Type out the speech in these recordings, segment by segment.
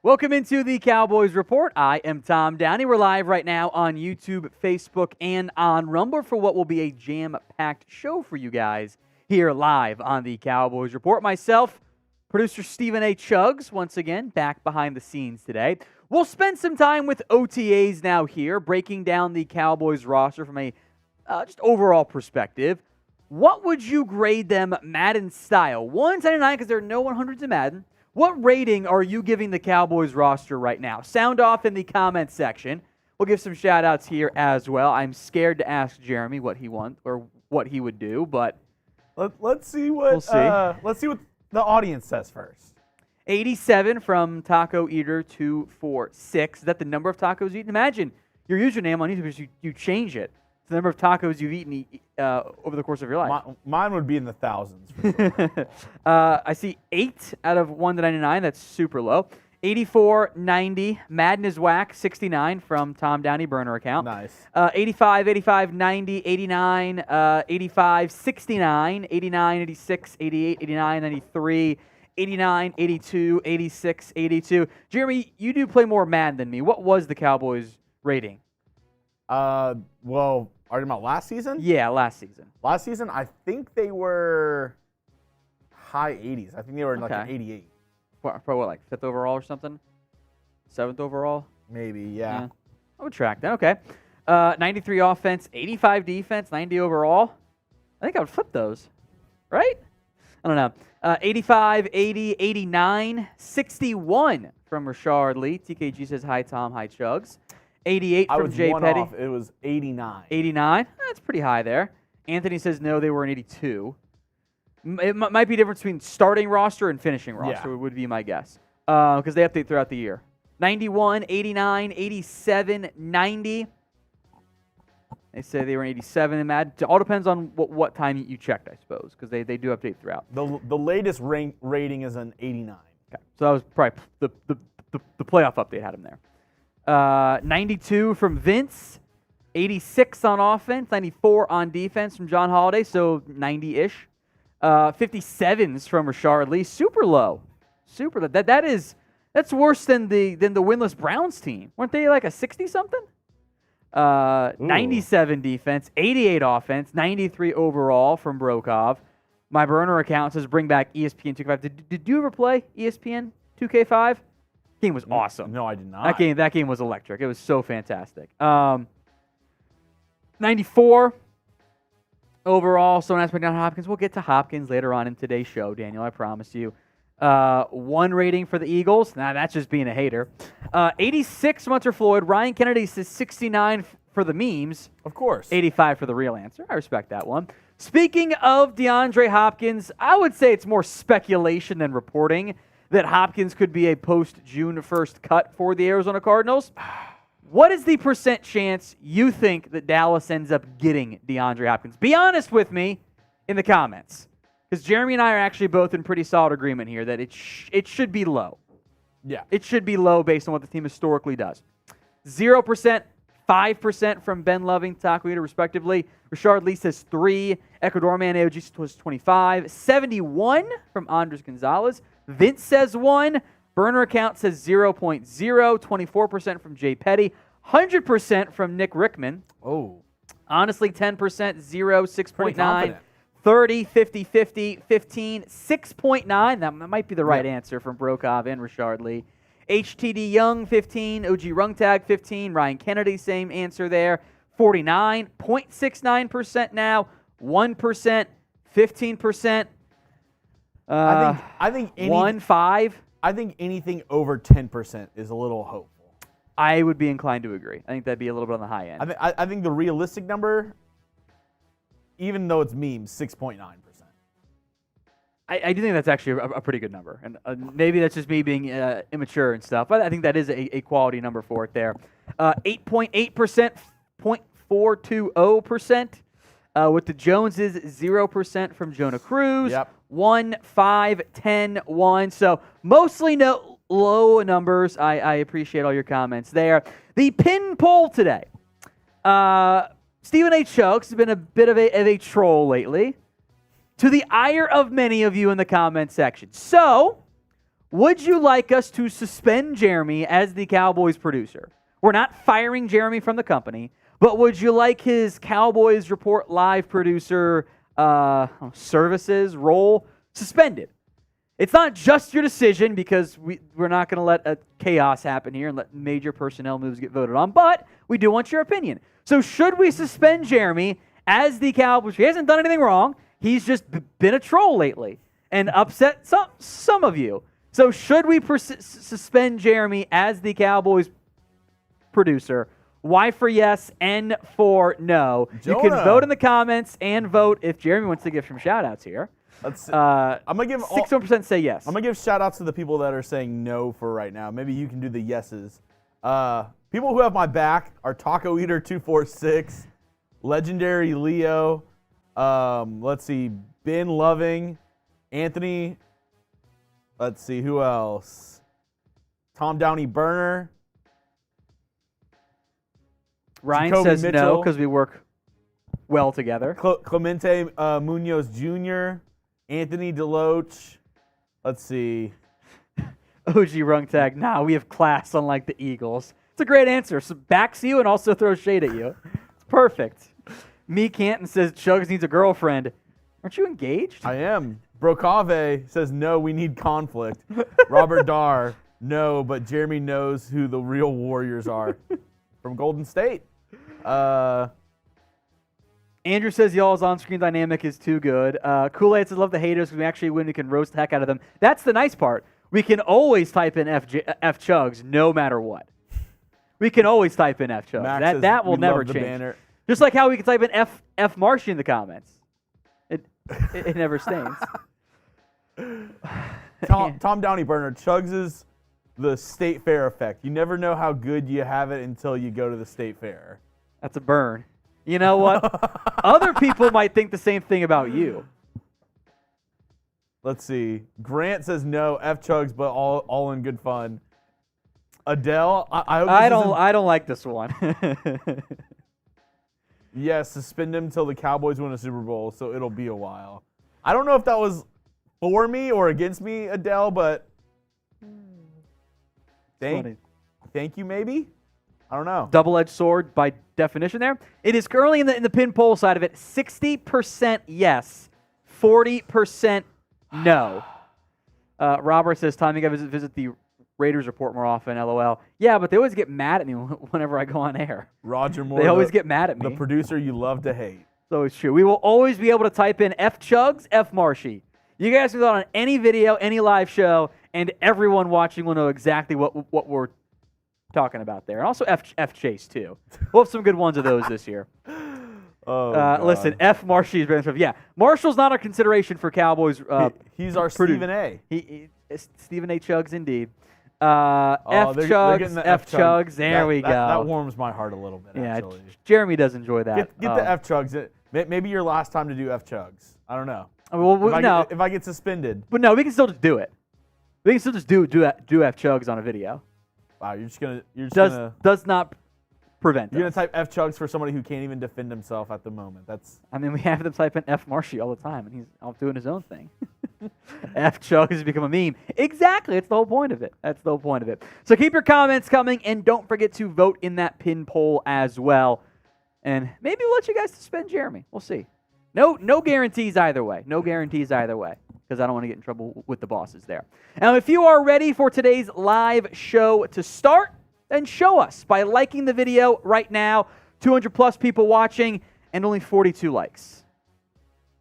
Welcome into the Cowboys Report. I am Tom Downey. We're live right now on YouTube, Facebook, and on Rumble for what will be a jam-packed show for you guys here live on the Cowboys Report. Myself, producer Stephen A. Chuggs, once again, back behind the scenes today. We'll spend some time with OTAs now here, breaking down the Cowboys roster from a just overall perspective. What would you grade them Madden style? 199 because there are no 100s in Madden. What rating are you giving the Cowboys roster right now? Sound off in the comments section. We'll give some shout-outs here as well. I'm scared to ask Jeremy what he wants or what he would do, but let's see what let's see what the audience says first. 87 from Taco Eater 246. Is that the number of tacos eaten? Imagine your username on YouTube is you change it. It's the number of tacos you've eaten over the course of your life. Mine would be in the thousands. For sure. I see 8 out of 1 to 99. That's super low. 84, 90. Madden is whack. 69 from Tom Downey burner account. Nice. 85, 85, 90, 89, 85, 69, 89, 86, 88, 89, 93, 89, 82, 86, 82. Jeremy, you do play more Madden than me. What was the Cowboys rating? Well, are you talking about last season? Yeah, last season. Last season, I think they were high 80s. I think they were like an 88. For what, like 5th overall or something? 7th overall? Maybe, yeah. I would track that. Okay. 93 offense, 85 defense, 90 overall. I think I would flip those, right? I don't know. 85, 80, 89, 61 from Rashard Lee. TKG says, hi, Tom. Hi, Chugs. 88 from Jay Petty. Off. It was 89. 89? That's pretty high there. Anthony says, no, they were an 82. It might be a difference between starting roster and finishing roster, would be my guess. Because they update throughout the year. 91, 89, 87, 90. They say they were an 87 in Madden. It all depends on what time you checked, I suppose, because they do update throughout. The latest rating is an 89. Okay, so that was probably the playoff update had him there. 92 from Vince. 86 on offense. 94 on defense from John Holiday, so 90-ish. 57s from Rashard Lee. Super low. Super low. That's worse than the winless Browns team. Weren't they like a 60-something? 97 defense, 88 offense, 93 overall from Brokov. My burner account says bring back ESPN 2K5. Did you ever play ESPN 2K5? Game was awesome. No, I did not. That game was electric. It was so fantastic. 94 overall. Someone asked me down Hopkins. We'll get to Hopkins later on in today's show, Daniel. I promise you. 1 rating for the Eagles. Nah, that's just being a hater. 86 Munter Floyd. Ryan Kennedy says 69 for the memes. Of course. 85 for the real answer. I respect that one. Speaking of DeAndre Hopkins, I would say it's more speculation than reporting that Hopkins could be a post-June 1st cut for the Arizona Cardinals. What is the % chance you think that Dallas ends up getting DeAndre Hopkins? Be honest with me in the comments. Because Jeremy and I are actually both in pretty solid agreement here that it should be low. Yeah. It should be low based on what the team historically does. 0%, 5% from Ben Loving, Taco Eater, respectively. Rashard Lee says 3. Ecuador Man AOG was 25. 71 from Andres Gonzalez. Vince says 1. Burner account says 0.0. 24% from Jay Petty. 100% from Nick Rickman. Oh. Honestly, 10%, 0, 6.9. 30, 50, 50, 15, 6.9. That might be the right answer from Brokov and Rashard Lee. HTD Young, 15. OG Rungtag, 15. Ryan Kennedy, same answer there. 49. 0.69% now. 1%. 15%. I think 5. I think anything over 10% is a little hopeful. I would be inclined to agree. I think that'd be a little bit on the high end. I think the realistic number, even though it's memes, 6.9%. I do think that's actually a pretty good number. And maybe that's just me being immature and stuff. But I think that is a quality number for it there. 8.8%, 0.420%. With the Joneses, 0% from Jonah Cruz. Yep. 1, 5, 10, 1. So mostly low numbers. I appreciate all your comments there. The pin poll today. Stephen A. Chokes has been a bit of a troll lately, to the ire of many of you in the comment section. So Would you like us to suspend Jeremy as the Cowboys producer? We're not firing Jeremy from the company, but would you like his Cowboys Report live producer services role suspended? It's not just your decision because we're not going to let a chaos happen here and let major personnel moves get voted on, but we do want your opinion. So should we suspend Jeremy as the Cowboys? He hasn't done anything wrong. He's just been a troll lately and upset some of you. So should we suspend Jeremy as the Cowboys producer? Y for yes, N for no. Jonah. You can vote in the comments and vote if Jeremy wants to give some shout-outs here. I'm gonna give 61% say yes. I'm gonna give shout outs to the people that are saying no for right now. Maybe you can do the yeses. People who have my back are Taco Eater 246, Legendary Leo. Let's see, Ben Loving, Anthony. Let's see who else. Tom Downey Burner. Ryan Jacoby says Mitchell. no because we work well together. Clemente Munoz Jr., Anthony Deloach. Let's see. OG Rung Tag. Nah, we have class unlike the Eagles. It's a great answer. So backs you and also throws shade at you. It's perfect. Me Canton says Chugs needs a girlfriend. Aren't you engaged? I am. Brokave says no, we need conflict. Robert Darr, no, but Jeremy knows who the real Warriors are. From Golden State. Andrew says y'all's on-screen dynamic is too good. Kool-Aid says love the haters because we actually win. We can roast the heck out of them. That's the nice part. We can always type in F Chugs no matter what. We can always type in F Chugs. That will never change. Banner. Just like how we can type in F Marshy in the comments. It never stains. Tom Downey Burner, Chugs is the state fair effect. You never know how good you have it until you go to the state fair. That's a burn. You know what? Other people might think the same thing about you. Let's see. Grant says no, F Chugs, but all in good fun. Adele, I don't like this one. Yes, suspend him until the Cowboys win a Super Bowl, so it'll be a while. I don't know if that was for me or against me, Adele, but thank you, maybe? I don't know. Double-edged sword by definition there. It is currently in the pin poll side of it, 60% yes, 40% no. Robert says, time you got to visit the Raiders report more often, LOL. Yeah, but they always get mad at me whenever I go on air. Roger Moore. They always get mad at me. The producer you love to hate. So it's true. We will always be able to type in F Chugs, F Marshy. You guys can go on any video, any live show, and everyone watching will know exactly what we're talking about there. And also F Chase, too. We'll have some good ones of those this year. Listen, F Marshy is very. Yeah, Marshall's not a consideration for Cowboys. He's our Stephen A. Stephen A. Chugs, indeed. F Chugs. There we go. That warms my heart a little bit. Yeah, actually. Jeremy does enjoy that. Get the F Chugs. Maybe your last time to do F Chugs. I don't know. Well, if I get suspended. But no, we can still just do it. We can still just do F Chugs on a video. Wow, you're just gonna does not prevent. You're gonna type F Chugs for somebody who can't even defend himself at the moment. I mean, we have them type in F Marshy all the time, and he's off doing his own thing. F Chugs has become a meme. Exactly, it's the whole point of it. That's the whole point of it. So keep your comments coming, and don't forget to vote in that pin poll as well. And maybe we'll let you guys suspend Jeremy. We'll see. No guarantees either way. No guarantees either way, because I don't want to get in trouble with the bosses there. Now, if you are ready for today's live show to start, then show us by liking the video right now. 200+ people watching and only 42 likes.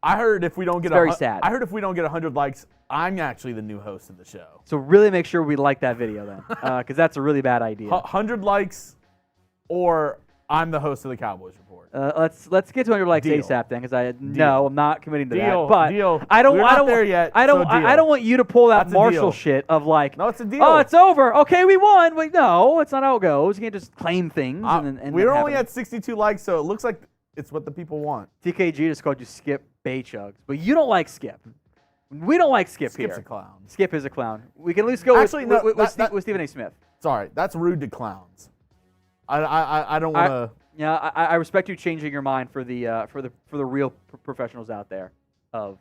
I heard if we don't get very sad. I heard if we don't get 100 likes, I'm actually the new host of the show. So really make sure we like that video then, because that's a really bad idea. 100 likes, or I'm the host of the Cowboys Report. Let's get to 100 likes ASAP then, because I'm not committing to that. But We're not there yet. I don't want you to pull that Marshall shit of like, no, it's a deal. Oh, it's over. Okay, we won. Wait, no, it's not how it goes. You can't just claim things. We're only at 62 likes, so it looks like it's what the people want. TKG just called you Skip Bay Chugs, but you don't like Skip. We don't like Skip here. Skip's a clown. Skip is a clown. We can at least go with Stephen A. Smith. Sorry, that's rude to clowns. I don't want to. Yeah, I respect you changing your mind for the real professionals out there of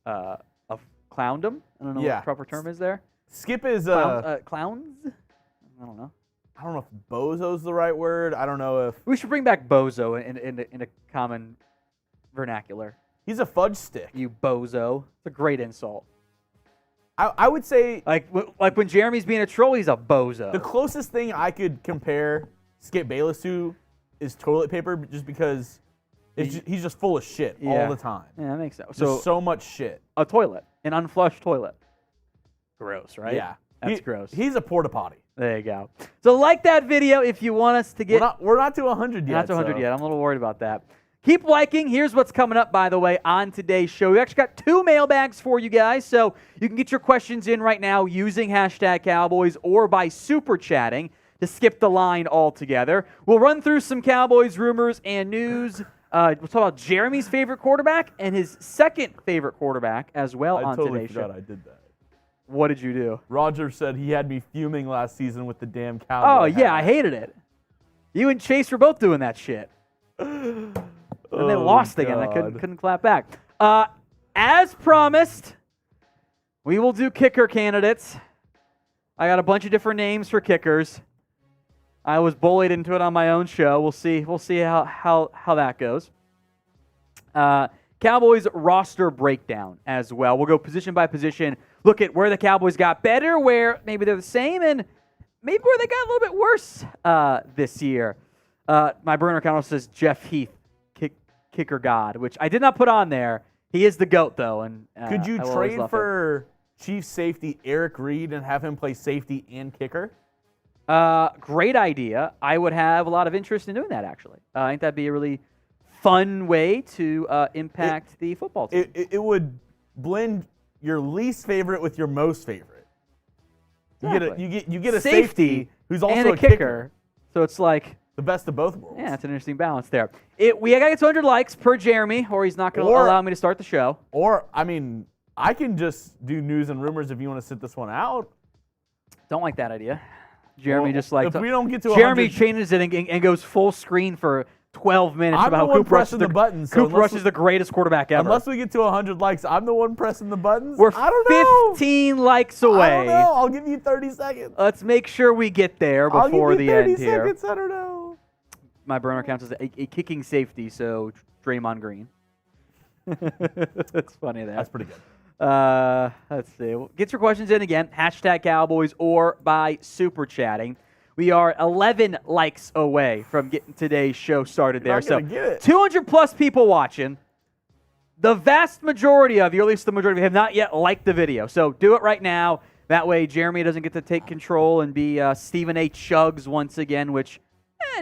clowndom. I don't know what the proper term is there. Skip is clowns? I don't know. I don't know if bozo's the right word. I don't know if We should bring back bozo in a common vernacular. he's a fudge stick. You bozo. It's a great insult. I would say Like when Jeremy's being a troll, he's a bozo. the closest thing I could compare Skip Bayless to is toilet paper, just because he's just full of shit all the time. Yeah, that makes sense. Just so much shit. A toilet, an unflushed toilet. Gross, right? Yeah, That's gross. He's a porta potty. There you go. So like that video if you want us to get... We're not to 100 yet. Not to 100 yet. I'm a little worried about that. Keep liking. Here's what's coming up, by the way, on today's show. We actually got 2 mailbags for you guys, so you can get your questions in right now using #Cowboys or by super chatting to skip the line altogether. We'll run through some Cowboys rumors and news. We'll talk about Jeremy's favorite quarterback and his second favorite quarterback as well on today's show. I did that. What did you do? Roger said he had me fuming last season with the damn Cowboys. Oh, yeah, I hated it. You and Chase were both doing that shit. And they lost again. I couldn't clap back. As promised, we will do kicker candidates. I got a bunch of different names for kickers. I was bullied into it on my own show. We'll see how that goes. Cowboys roster breakdown as well. We'll go position by position, look at where the Cowboys got better, where maybe they're the same, and maybe where they got a little bit worse this year. My burner account says Jeff Heath, kicker god, which I did not put on there. He is the GOAT, though. And could you trade for Chief safety Eric Reed and have him play safety and kicker? Great idea. I would have a lot of interest in doing that, actually. I think that'd be a really fun way to impact the football team. It would blend your least favorite with your most favorite. Exactly. You get a safety who's also and a kicker. So it's like the best of both worlds. Yeah, it's an interesting balance there. We got to get 200 likes per Jeremy, or he's not going to allow me to start the show. Or, I mean, I can just do news and rumors if you want to sit this one out. Don't like that idea. Jeremy if we don't get to Jeremy 100, changes it and goes full screen for 12 minutes I'm about the one pressing the buttons. Cooper Rush is the greatest quarterback ever. Unless we get to 100 likes, I'm the one pressing the buttons. We're I don't know. 15 likes away. I don't know. I'll give you 30 seconds. Let's make sure we get there before the end here. 30 seconds. I don't know. My burner counts as a kicking safety, so Draymond Green. That's funny there. That's pretty good. Let's see. Get your questions in again. #Cowboys or by super chatting. We are 11 likes away from getting today's show started there. So 200 plus people watching. The vast majority of you, or at least the majority of you, have not yet liked the video. So do it right now. That way Jeremy doesn't get to take control and be Stephen A. Chugs once again, which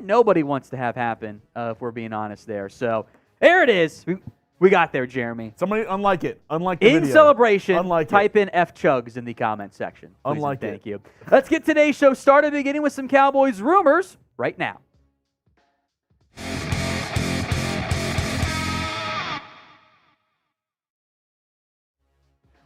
nobody wants to have happen, if we're being honest there. So there it is. We got there, Jeremy. Somebody unlike it. Unlike the video. In celebration, unlike type in F Chugs in the comment section. Please unlike thank you. Let's get today's show started, beginning with some Cowboys rumors right now.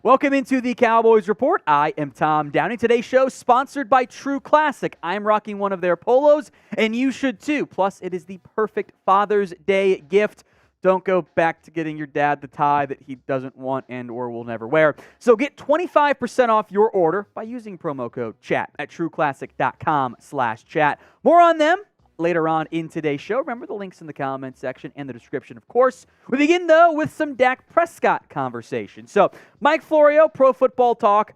Welcome into the Cowboys Report. I am Tom Downey. Today's show sponsored by True Classic. I'm rocking one of their polos, and you should too. Plus, it is the perfect Father's Day gift. Don't go back to getting your dad the tie that he doesn't want and or will never wear. So get 25% off your order by using promo code CHAT at trueclassic.com/chat. More on them later on in today's show. Remember the links in the comment section and the description, of course. We begin, though, with some Dak Prescott conversation. So Mike Florio, Pro Football Talk,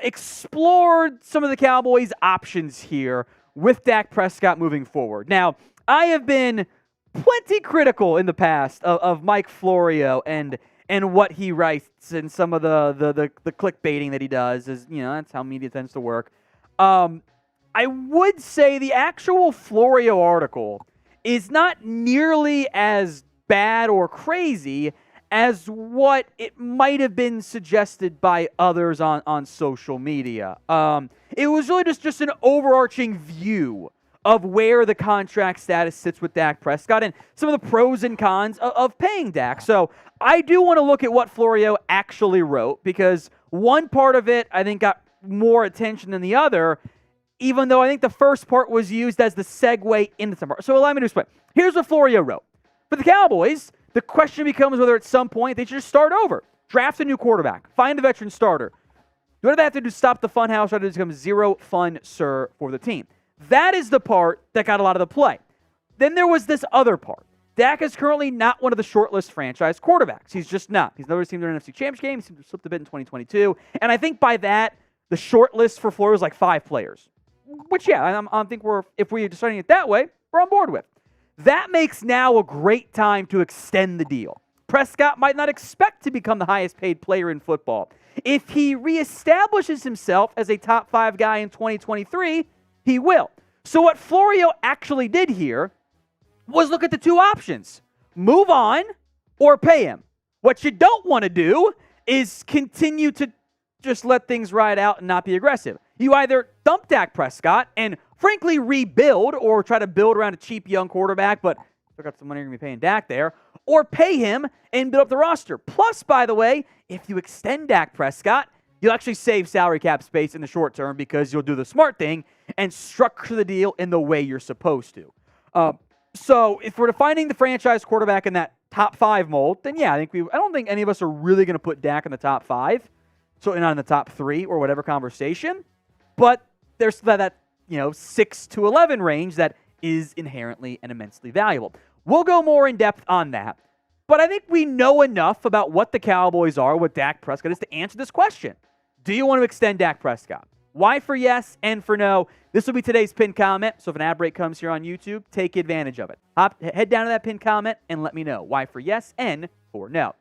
explored some of the Cowboys' options here with Dak Prescott moving forward. Now, I have been plenty critical in the past of Mike Florio and what he writes and some of the clickbaiting that he does. Is, you know, that's how media tends to work. I would say the actual Florio article is not nearly as bad or crazy as what it might have been suggested by others on social media. It was really just an overarching view of where the contract status sits with Dak Prescott and some of the pros and cons of paying Dak. So I do want to look at what Florio actually wrote, because one part of it I think got more attention than the other, even though I think the first part was used as the segue into some part. So allow me to explain. Here's what Florio wrote. For the Cowboys, the question becomes whether at some point they should just start over, draft a new quarterback, find a veteran starter, What do they have to do to stop the fun house? Or to become zero fun, sir, for the team? That is the part that got a lot of the play. Then there was this other part. Dak is currently not one of the shortlist franchise quarterbacks. He's just not. He's never seen their NFC Championship game. He seemed to have slipped a bit in 2022. And I think by that, the short list for Florida is like 5 players. Which, yeah, I think if we're deciding it that way, we're on board with. That makes now a great time to extend the deal. Prescott might not expect to become the highest paid player in football. If he reestablishes himself as a top 5 guy in 2023, he will. So what Florio actually did here was look at the 2 options. Move on or pay him. What you don't want to do is continue to just let things ride out and not be aggressive. You either dump Dak Prescott and frankly rebuild or try to build around a cheap young quarterback, but look got some money you're going to be paying Dak there, or pay him and build up the roster. Plus, by the way, if you extend Dak Prescott, you'll actually save salary cap space in the short term because you'll do the smart thing and structure the deal in the way you're supposed to. So if we're defining the franchise quarterback in that top 5 mold, then yeah, I don't think any of us are really going to put Dak in the top 5, certainly not in the top 3 or whatever conversation. But there's that 6 to 11 range that is inherently and immensely valuable. We'll go more in depth on that. But I think we know enough about what the Cowboys are, what Dak Prescott is, to answer this question. Do you want to extend Dak Prescott? Y for yes, N for no. This will be today's pinned comment, so if an ad break comes here on YouTube, take advantage of it. Head down to that pinned comment and let me know. Y for yes, N for no.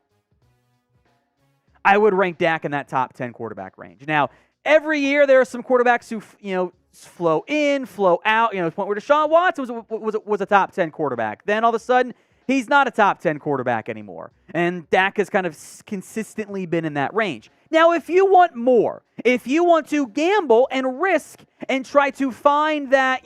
I would rank Dak in that top 10 quarterback range. Now, every year there are some quarterbacks who, flow in, flow out. To the point where Deshaun Watson was a top 10 quarterback. Then all of a sudden, he's not a top 10 quarterback anymore. And Dak has kind of consistently been in that range. Now, if you want more, if you want to gamble and risk and try to find that,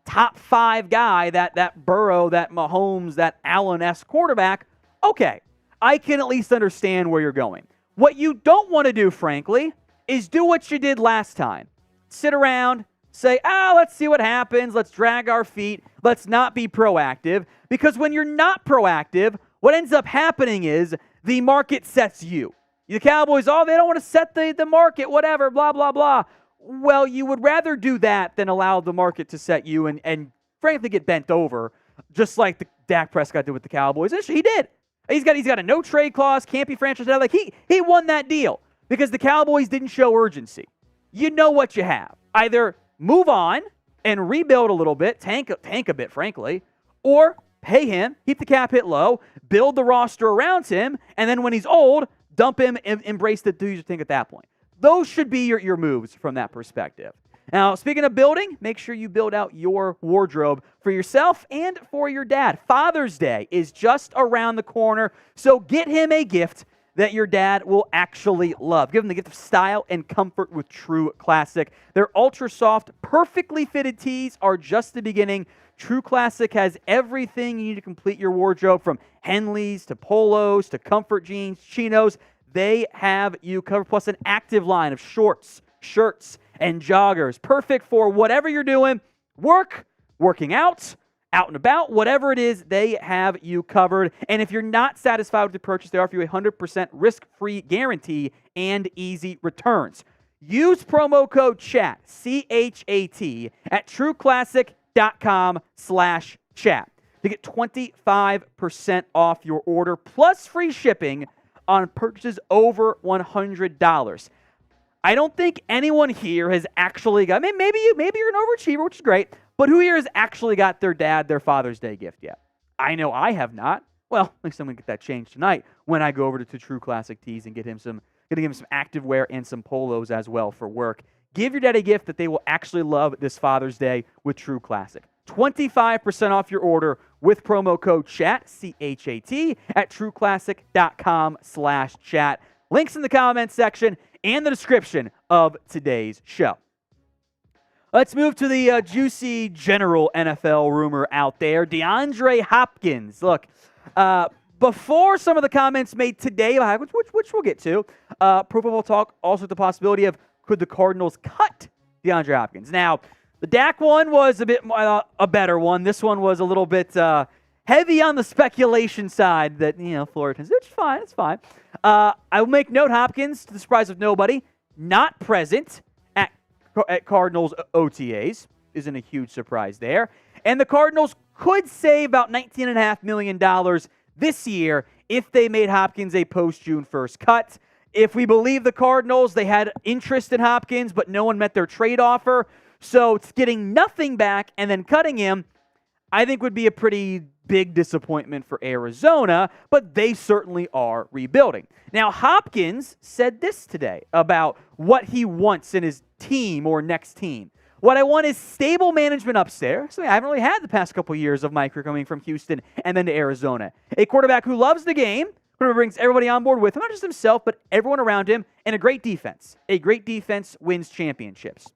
top 5 guy, that Burrow, that Mahomes, that Allen-esque quarterback, okay, I can at least understand where you're going. What you don't want to do, frankly, is do what you did last time. Sit around, say, let's see what happens. Let's drag our feet. Let's not be proactive. Because when you're not proactive, what ends up happening is the market sets you. The Cowboys, they don't want to set the market, whatever, blah, blah, blah. Well, you would rather do that than allow the market to set you and frankly get bent over, just like the Dak Prescott did with the Cowboys. He did. He's got a no-trade clause, can't be franchised out. Like, he won that deal because the Cowboys didn't show urgency. You know what you have. Either move on and rebuild a little bit, tank a bit, frankly, or pay him, keep the cap hit low, build the roster around him, and then when he's old, dump him and embrace the dudes you think at that point. Those should be your moves from that perspective. Now, speaking of building, make sure you build out your wardrobe for yourself and for your dad. Father's Day is just around the corner, so get him a gift that your dad will actually love. Give him the gift of style and comfort with True Classic. Their ultra soft, perfectly fitted tees are just the beginning. True Classic has everything you need to complete your wardrobe, from Henleys to polos to comfort jeans, chinos. They have you covered, plus an active line of shorts, shirts, and joggers. Perfect for whatever you're doing, working out and about, whatever it is, they have you covered. And if you're not satisfied with the purchase, they offer you a 100% risk-free guarantee and easy returns. Use promo code CHAT, C-H-A-T, at trueclassic.com/chat to get 25% off your order plus free shipping on purchases over $100. I don't think anyone here has actually got, maybe you're an overachiever, which is great, but who here has actually got their dad their Father's Day gift yet? I know I have not. Well, at least I'm going to get that changed tonight when I go over to True Classic Tees and get him some activewear and some polos as well for work. Give your dad a gift that they will actually love this Father's Day with True Classic. 25% off your order with promo code CHAT, C-H-A-T, at trueclassic.com/chat. Links in the comments section and the description of today's show. Let's move to the juicy general NFL rumor out there. DeAndre Hopkins. Look, before some of the comments made today, which we'll get to, Pro Football Talk also had the possibility of, could the Cardinals cut DeAndre Hopkins? Now, the Dak one was a bit a better one. This one was a little bit heavy on the speculation side that, Florida, which is fine. It's fine. I will make note, Hopkins, to the surprise of nobody, not present at Cardinals OTAs. Isn't a huge surprise there. And the Cardinals could save about $19.5 million this year if they made Hopkins a post-June 1st cut. If we believe the Cardinals, they had interest in Hopkins, but no one met their trade offer. So it's getting nothing back and then cutting him, I think would be a pretty big disappointment for Arizona, but they certainly are rebuilding. Now, Hopkins said this today about what he wants in his team or next team. What I want is stable management upstairs. Something I haven't really had the past couple years of my career coming from Houston and then to Arizona. A quarterback who loves the game, who brings everybody on board with him, not just himself, but everyone around him, and a great defense. A great defense wins championships.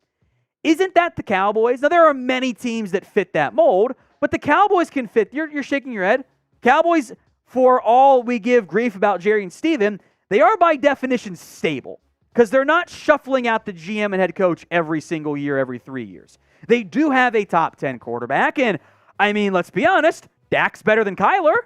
Isn't that the Cowboys? Now, there are many teams that fit that mold, but the Cowboys can fit. You're shaking your head. Cowboys, for all we give grief about Jerry and Steven, they are by definition stable because they're not shuffling out the GM and head coach every single year, every 3 years. They do have a top 10 quarterback, and, I mean, let's be honest, Dak's better than Kyler.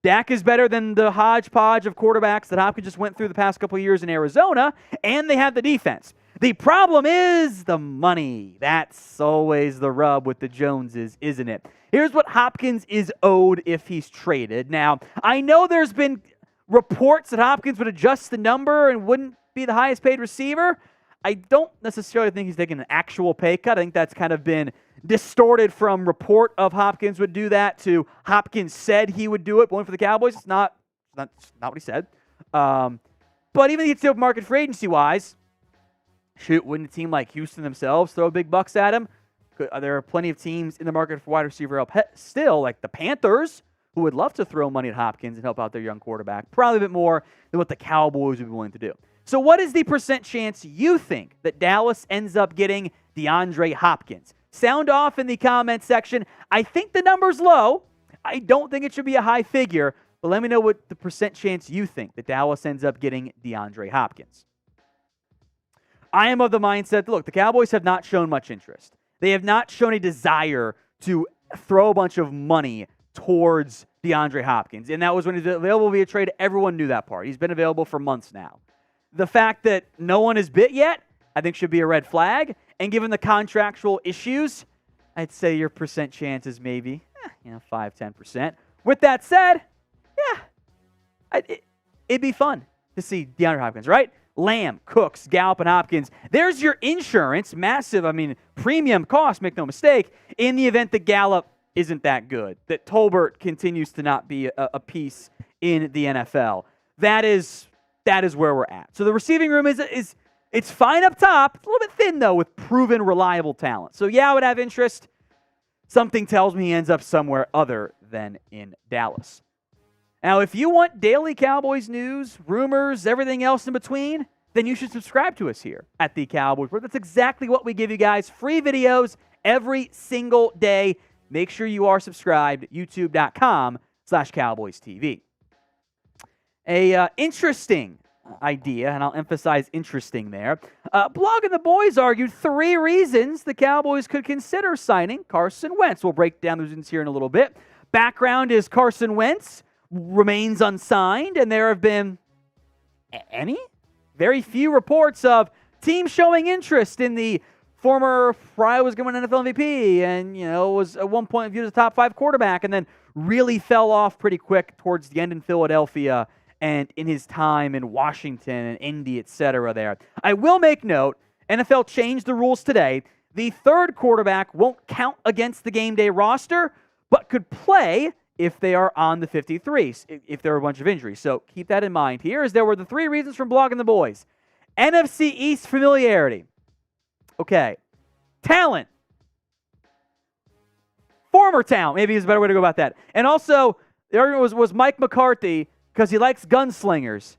Dak is better than the hodgepodge of quarterbacks that Hopkins just went through the past couple of years in Arizona, and they have the defense. The problem is the money. That's always the rub with the Joneses, isn't it? Here's what Hopkins is owed if he's traded. Now, I know there's been reports that Hopkins would adjust the number and wouldn't be the highest paid receiver. I don't necessarily think he's taking an actual pay cut. I think that's kind of been distorted from report of Hopkins would do that to Hopkins said he would do it, going for the Cowboys. It's not what he said. But even if it's open market free agency-wise, shoot, wouldn't a team like Houston themselves throw big bucks at him? There are plenty of teams in the market for wide receiver help still, like the Panthers, who would love to throw money at Hopkins and help out their young quarterback. Probably a bit more than what the Cowboys would be willing to do. So what is the percent chance you think that Dallas ends up getting DeAndre Hopkins? Sound off in the comment section. I think the number's low. I don't think it should be a high figure, but let me know what the percent chance you think that Dallas ends up getting DeAndre Hopkins. I am of the mindset that, look, the Cowboys have not shown much interest. They have not shown a desire to throw a bunch of money towards DeAndre Hopkins. And that was when he was available via trade. Everyone knew that part. He's been available for months now. The fact that no one has bit yet, I think should be a red flag. And given the contractual issues, I'd say your percent chance is maybe 5-10%. With that said, it'd be fun to see DeAndre Hopkins, right? Lamb, Cooks, Gallup, and Hopkins. There's your insurance, massive, premium cost, make no mistake, in the event that Gallup isn't that good, that Tolbert continues to not be a piece in the NFL. That is where we're at. So the receiving room it's fine up top. It's a little bit thin, though, with proven, reliable talent. So, I would have interest. Something tells me he ends up somewhere other than in Dallas. Now, if you want daily Cowboys news, rumors, everything else in between, then you should subscribe to us here at the Cowboys Report. That's exactly what we give you guys. Free videos every single day. Make sure you are subscribed at youtube.com/CowboysTV. A interesting idea, and I'll emphasize interesting there. Blog and the boys argued 3 reasons the Cowboys could consider signing Carson Wentz. We'll break down the reasons here in a little bit. Background is Carson Wentz remains unsigned, and there have been very few reports of teams showing interest in the former was going to win NFL MVP and, was at one point viewed as a top 5 quarterback and then really fell off pretty quick towards the end in Philadelphia and in his time in Washington and Indy, etc. there. I will make note, NFL changed the rules today. The third quarterback won't count against the game day roster, but could play if they are on the 53s, if there are a bunch of injuries. So keep that in mind here, as there were the 3 reasons from Blogging the Boys. NFC East familiarity. Okay. Talent. Former talent, maybe is a better way to go about that. And also, the argument was Mike McCarthy, because he likes gunslingers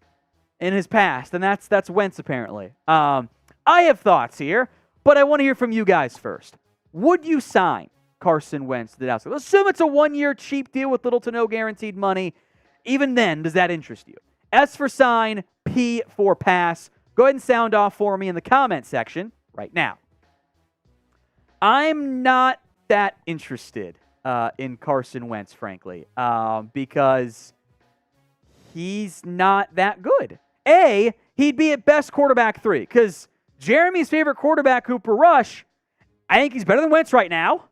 in his past, and that's Wentz apparently. I have thoughts here, but I want to hear from you guys first. Would you sign Carson Wentz to the Dallas? Let's assume it's a 1-year cheap deal with little to no guaranteed money. Even then, does that interest you? S for sign, P for pass. Go ahead and sound off for me in the comment section right now. I'm not that interested in Carson Wentz, frankly, because he's not that good. A, he'd be at best quarterback 3. Because Jeremy's favorite quarterback, Cooper Rush, I think he's better than Wentz right now.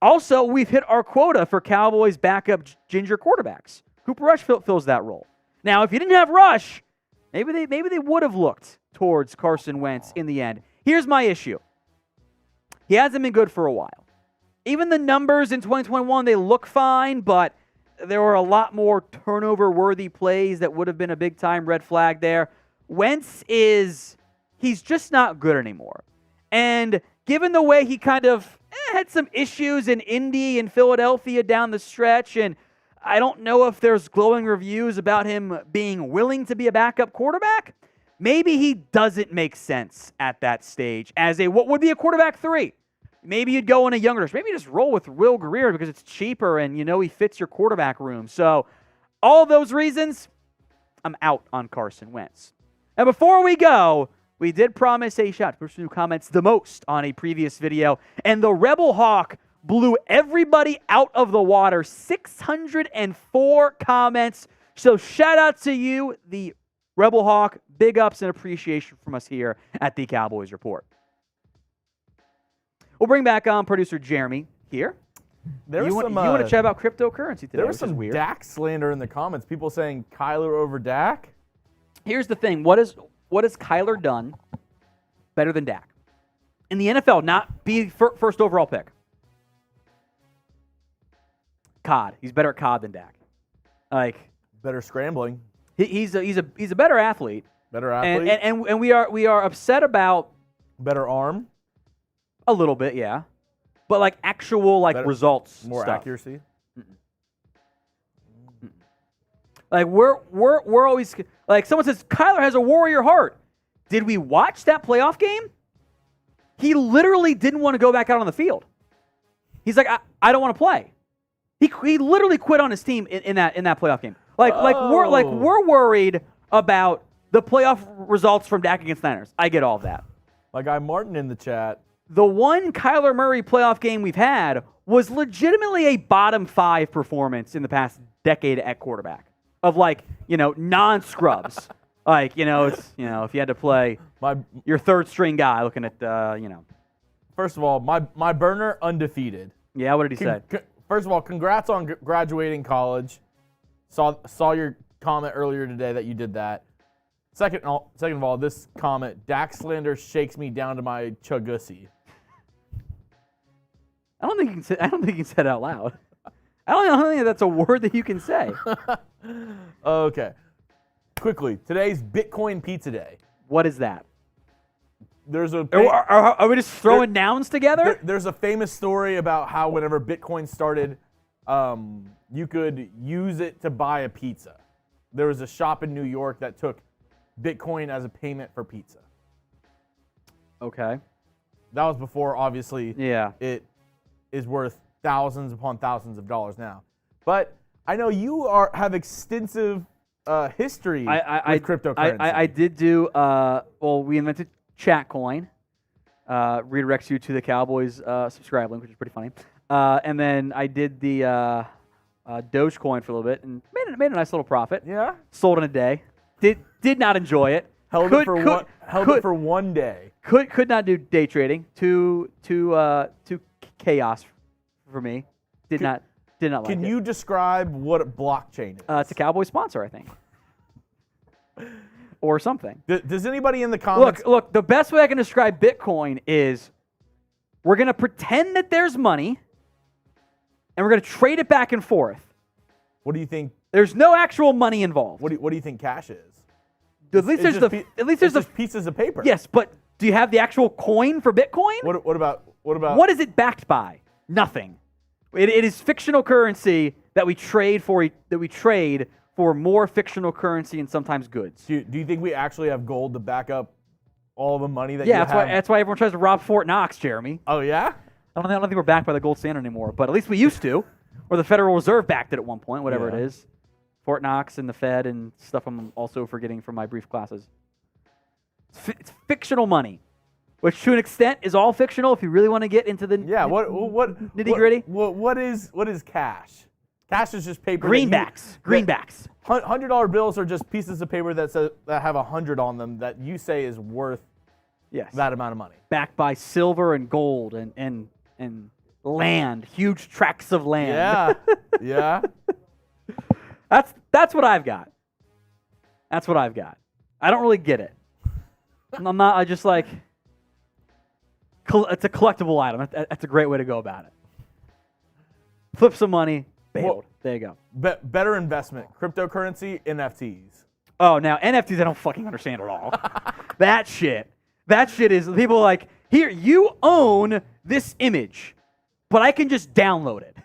Also, we've hit our quota for Cowboys backup ginger quarterbacks. Cooper Rush fills that role. Now, if you didn't have Rush, maybe they would have looked towards Carson Wentz in the end. Here's my issue. He hasn't been good for a while. Even the numbers in 2021, they look fine, but there were a lot more turnover-worthy plays that would have been a big-time red flag there. Wentz he's just not good anymore. And given the way he kind of had some issues in Indy and Philadelphia down the stretch, and I don't know if there's glowing reviews about him being willing to be a backup quarterback, maybe he doesn't make sense at that stage as what would be a quarterback 3. Maybe you'd go in a younger direction. Maybe you just roll with Will Greer because it's cheaper and he fits your quarterback room. So all those reasons, I'm out on Carson Wentz. And before we go, we did promise a shout to the person who comments the most on a previous video. And the Rebel Hawk blew everybody out of the water. 604 comments. So shout out to you, the Rebel Hawk. Big ups and appreciation from us here at the Cowboys Report. We'll bring back on producer Jeremy here. You want to chat about cryptocurrency today? There was some weird Dak slander in the comments. People saying Kyler over Dak. Here's the thing. What has Kyler done better than Dak? In the NFL, not be first overall pick. COD. He's better at COD than Dak. Better scrambling. He's a better athlete. Better athlete. And we are upset about better arm. A little bit, yeah. But actual better, results. More stuff. Accuracy. We're always someone says Kyler has a warrior heart. Did we watch that playoff game? He literally didn't want to go back out on the field. He's like, I don't want to play. He literally quit on his team in that playoff game. We're worried about the playoff results from Dak against Niners. I get all of that. My guy Martin in the chat. The one Kyler Murray playoff game we've had was legitimately a bottom 5 performance in the past decade at quarterback of non-scrubs. If you had to play your third string guy looking at First of all, my burner undefeated. Yeah, what did he say? First of all, congrats on graduating college. Saw your comment earlier today that you did that. Second of all, this comment, Dak slander shakes me down to my chugussie. I don't think you can say it out loud. I don't think that's a word that you can say. Okay. Quickly, today's Bitcoin Pizza Day. What is that? There's are we just throwing nouns together? There's a famous story about how whenever Bitcoin started, you could use it to buy a pizza. There was a shop in New York that took Bitcoin as a payment for pizza. Okay. That was before, obviously, yeah, it is worth thousands upon thousands of dollars now. But I know you have extensive history with cryptocurrency. I did do, we invented Chatcoin. Redirects you to the Cowboys subscribe link, which is pretty funny. And then I did the Dogecoin for a little bit and made a nice little profit. Yeah. Sold in a day. Did not enjoy it. Held it for one day. Could not do day trading. Too chaos for me. Did not like it. Can you describe what a blockchain is? It's a Cowboy sponsor, I think. Or something. Does anybody in the comments... Look, the best way I can describe Bitcoin is we're going to pretend that there's money and we're going to trade it back and forth. What do you think? There's no actual money involved. What do you think cash is? At least there's just pieces of paper. Yes, but do you have the actual coin for Bitcoin? What about what is it backed by? Nothing. It is fictional currency that we trade for more fictional currency and sometimes goods. Do you think we actually have gold to back up all the money that you have? Yeah, that's why everyone tries to rob Fort Knox, Jeremy. Oh yeah? I don't think we're backed by the gold standard anymore, but at least we used to, or the Federal Reserve backed it at one point, whatever it is. Fort Knox and the Fed and stuff I'm also forgetting from my brief classes. It's fictional money, which to an extent is all fictional if you really want to get into the nitty-gritty. What is cash? Cash is just paper. Greenbacks. $100 bills are just pieces of paper that have 100 on them that you say is worth that amount of money. Backed by silver and gold and land, huge tracts of land. Yeah. That's what I've got. That's what I've got. I don't really get it. I just like, it's a collectible item. That's a great way to go about it. Flip some money, bailed. Well, there you go. Better investment, cryptocurrency, NFTs. Oh, now NFTs I don't fucking understand at all. That shit is, people are like, here, you own this image, but I can just download it.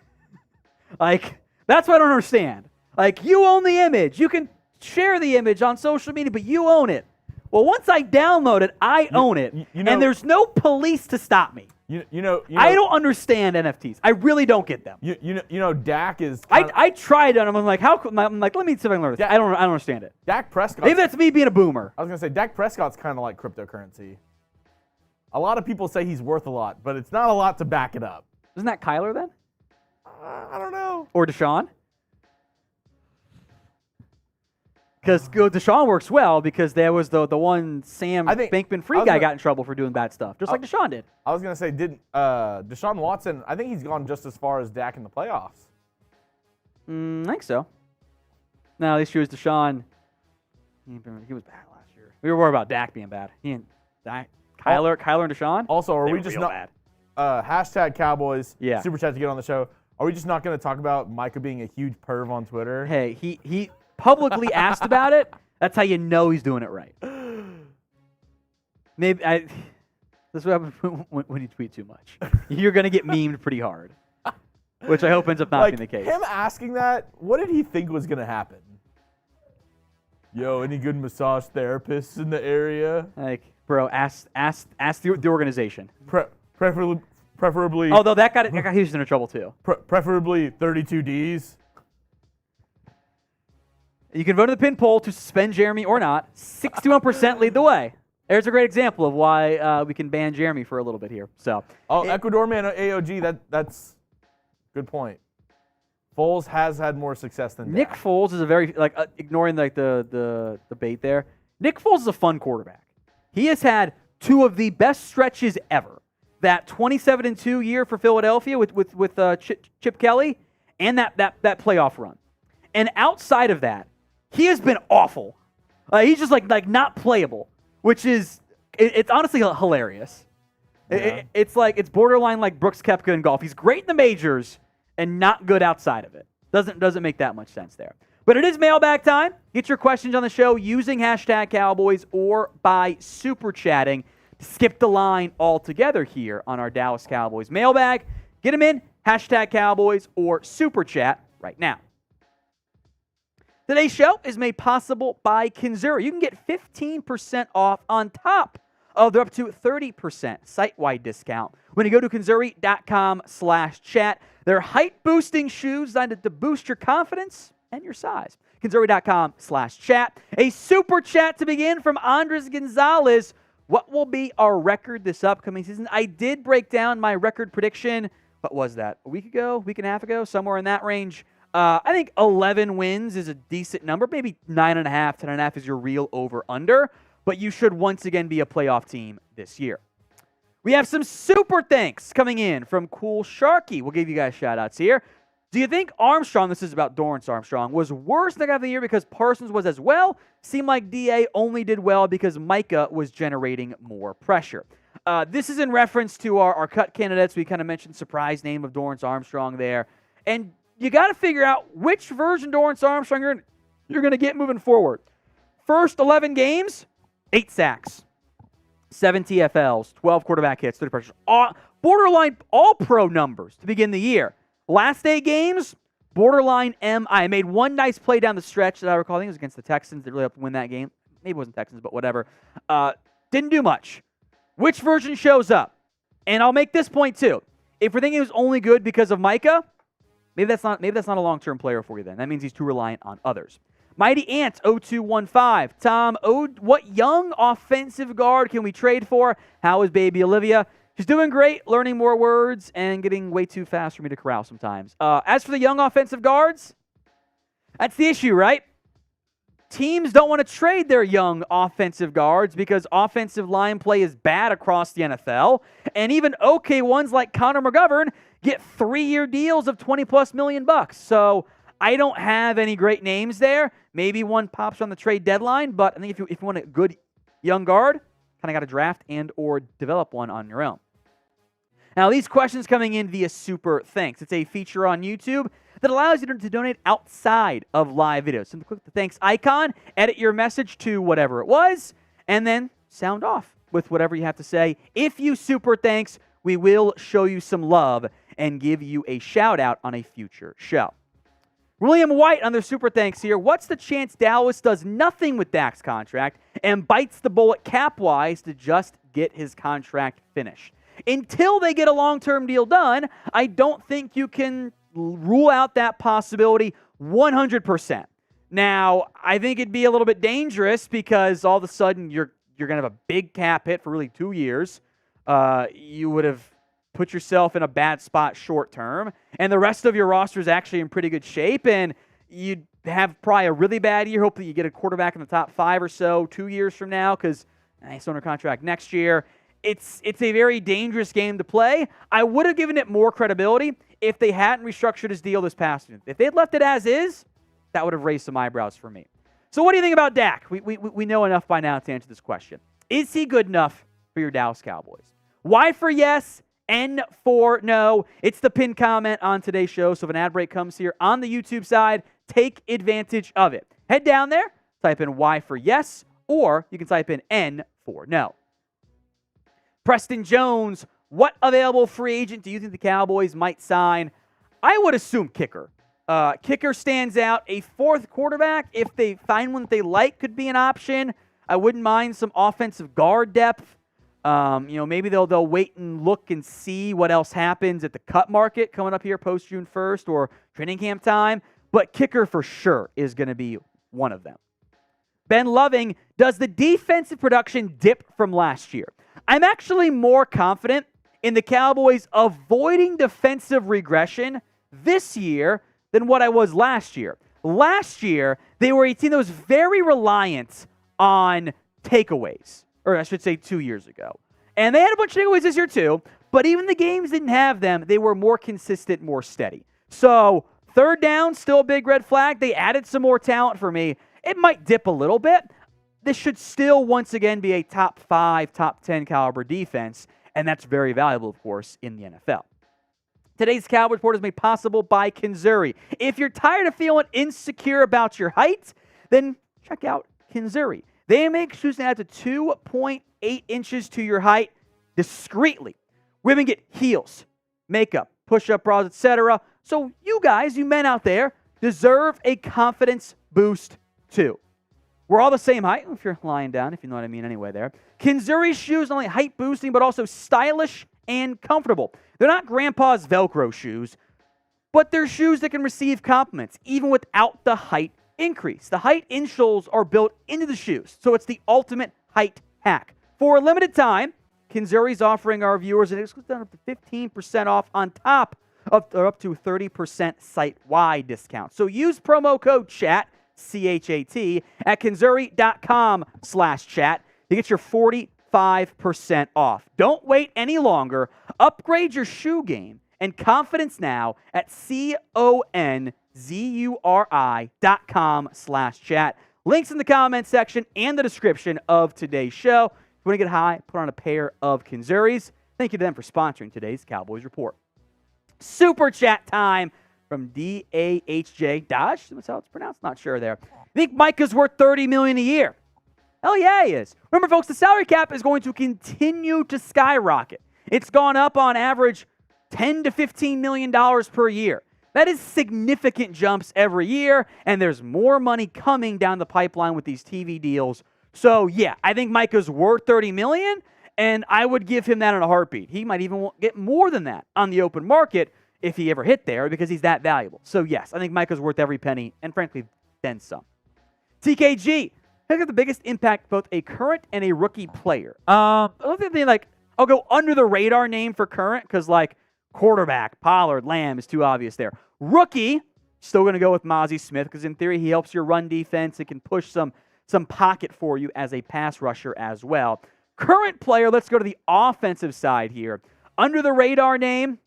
Like, that's what I don't understand. Like, you own the image. You can share the image on social media, but you own it. Well, once I download it, I own it, and there's no police to stop me. You know, I don't understand NFTs. I really don't get them. You know, Dak is. I tried it, and I'm like, I'm like, let me see if I can learn this. I don't understand it. Dak Prescott. Maybe that's me being a boomer. I was gonna say Dak Prescott's kind of like cryptocurrency. A lot of people say he's worth a lot, but it's not a lot to back it up. Isn't that Kyler then? I don't know. Or Deshaun? Because Deshaun works well because there was the one Sam Bankman-Fried guy got in trouble for doing bad stuff, just like Deshaun did. I was going to say, Deshaun Watson, I think he's gone just as far as Dak in the playoffs. I think so. No, at least he was Deshaun. He was bad last year. We were worried about Dak being bad. Kyler and Deshaun? Also, are we just not bad? Hashtag Cowboys, Super Chat to get on the show. Are we just not going to talk about Micah being a huge perv on Twitter? Hey, he publicly asked about it. That's how you know he's doing it right. Maybe this is what happens when you tweet too much. You're going to get memed pretty hard, which I hope ends up not being the case. Him asking that, what did he think was going to happen? Yo, any good massage therapists in the area? Like, bro, ask the organization. Preferably. Although that got Houston in trouble too. Preferably 32 Ds. You can vote in the pin poll to suspend Jeremy or not. 61% lead the way. There's a great example of why we can ban Jeremy for a little bit here. So. Ecuador man AOG. That's good point. Foles has had more success than Nick Dak. Foles is a very ignoring the debate there. Nick Foles is a fun quarterback. He has had two of the best stretches ever. That 27-2 year for Philadelphia with Chip Kelly, and that playoff run. And outside of that, he has been awful. He's just like not playable, which is it's honestly hilarious. Yeah. It's borderline like Brooks Koepka in golf. He's great in the majors and not good outside of it. Doesn't make that much sense there. But it is mailbag time. Get your questions on the show using hashtag Cowboys or by super chatting. Skip the line altogether here on our Dallas Cowboys mailbag. Get them in, hashtag Cowboys or super chat right now. Today's show is made possible by Kinzuri. You can get 15% off on top of their up to 30% site-wide discount when you go to kinzuri.com/chat. They're height-boosting shoes designed to boost your confidence and your size. kinzuri.com/chat. A super chat to begin from Andres Gonzalez. What will be our record this upcoming season? I did break down my record prediction. What was that? A week and a half ago? Somewhere in that range. I think 11 wins is a decent number. Maybe 9.5, 10.5 is your real over-under. But you should once again be a playoff team this year. We have some super thanks coming in from Cool Sharky. We'll give you guys shout-outs here. Do you think Armstrong, this is about Dorrance Armstrong, was worse than half the year because Parsons was as well? Seemed like DA only did well because Micah was generating more pressure. This is in reference to our cut candidates. We kind of mentioned surprise name of Dorrance Armstrong there. And you got to figure out which version Dorrance Armstrong you're going to get moving forward. First 11 games, 8 sacks, 7 TFLs, 12 quarterback hits, 30 pressures. Borderline all-pro numbers to begin the year. Last 8 games, borderline MI. Made one nice play down the stretch that I recall. I think it was against the Texans. They really helped win that game. Maybe it wasn't Texans, but whatever. Didn't do much. Which version shows up? And I'll make this point too. If we're thinking it was only good because of Micah, maybe that's not a long-term player for you then. That means he's too reliant on others. Mighty Ant 0215. Tom, what young offensive guard can we trade for? How is baby Olivia? She's doing great, learning more words, and getting way too fast for me to corral sometimes. As for the young offensive guards, that's the issue, right? teams don't want to trade their young offensive guards because offensive line play is bad across the NFL. And even okay ones like Connor McGovern get 3-year deals of $20+ million. So I don't have any great names there. Maybe one pops on the trade deadline, but I think if you want a good young guard, kind of got to draft and or develop one on your own. Now, these questions coming in via Super Thanks. It's a feature on YouTube that allows you to donate outside of live videos. Simply click the thanks icon, edit your message to whatever it was, and then sound off with whatever you have to say. If you Super Thanks, we will show you some love and give you a shout out on a future show. William White on their Super Thanks here. What's the chance Dallas does nothing with Dak's contract and bites the bullet cap-wise to just get his contract finished? Until they get a long-term deal done, I don't think you can rule out that possibility 100%. Now, I think it'd be a little bit dangerous because all of a sudden you're going to have a big cap hit for really 2 years. You would have put yourself in a bad spot short term, and the rest of your roster is actually in pretty good shape, and you'd have probably a really bad year. Hopefully you get a quarterback in the top 5 or so 2 years from now because he's under contract next year. It's a very dangerous game to play. I would have given it more credibility if they hadn't restructured his deal this past year. If they'd left it as is, that would have raised some eyebrows for me. So what do you think about Dak? We know enough by now to answer this question. Is he good enough for your Dallas Cowboys? Y for yes, N for no. It's the pinned comment on today's show. So if an ad break comes here on the YouTube side, take advantage of it. Head down there, type in Y for yes, or you can type in N for no. Preston Jones, what available free agent do you think the Cowboys might sign? I would assume kicker. Kicker stands out. A fourth quarterback, if they find one that they like, could be an option. I wouldn't mind some offensive guard depth. Maybe they'll wait and look and see what else happens at the cut market coming up here post June 1st or training camp time. But kicker for sure is going to be one of them. Ben Loving, does the defensive production dip from last year? I'm actually more confident in the Cowboys avoiding defensive regression this year than what I was last year. Last year, they were a team that was very reliant on takeaways, or I should say 2 years ago. And they had a bunch of takeaways this year too, but even the games didn't have them. They were more consistent, more steady. So third down, still a big red flag. They added some more talent for me. It might dip a little bit. This should still, once again, be a top 5, top 10 caliber defense, and that's very valuable, of course, in the NFL. Today's Cowboys Report is made possible by Kinzuri. If you're tired of feeling insecure about your height, then check out Kinzuri. They make shoes that add to 2.8 inches to your height discreetly. Women get heels, makeup, push-up bras, etc. So you guys, you men out there, deserve a confidence boost too. We're all the same height, if you're lying down, if you know what I mean anyway there. Kinzuri's shoes not only height boosting, but also stylish and comfortable. They're not grandpa's Velcro shoes, but they're shoes that can receive compliments, even without the height increase. The height insoles are built into the shoes, so it's the ultimate height hack. For a limited time, Kinzuri's offering our viewers an exclusive up to 15% off on top of up to 30% site-wide discount. So use promo code CHAT, C-H-A-T, at kinzuri.com/chat to get your 45% off. Don't wait any longer. Upgrade your shoe game and confidence now at conzuri.com/chat. Links in the comment section and the description of today's show. If you want to get high, put on a pair of Kinzuris. Thank you to them for sponsoring today's Cowboys Report. Super chat time from D-A-H-J. Dodge? That's how it's pronounced? Not sure there. I think Micah's worth $30 million a year. Hell yeah, he is. Remember, folks, the salary cap is going to continue to skyrocket. It's gone up on average $10 to $15 million per year. That is significant jumps every year, and there's more money coming down the pipeline with these TV deals. So, yeah, I think Micah's worth $30 million, and I would give him that in a heartbeat. He might even get more than that on the open market if he ever hit there because he's that valuable. So, yes, I think Micah's worth every penny, and frankly, then some. TKG, look at the biggest impact, both a current and a rookie player. I'll go under the radar name for current because, quarterback, Pollard, Lamb is too obvious there. Rookie, Still going to go with Mozzie Smith because in theory he helps your run defense. It can push some pocket for you as a pass rusher as well. Current player, let's go to the offensive side here. Under the radar name,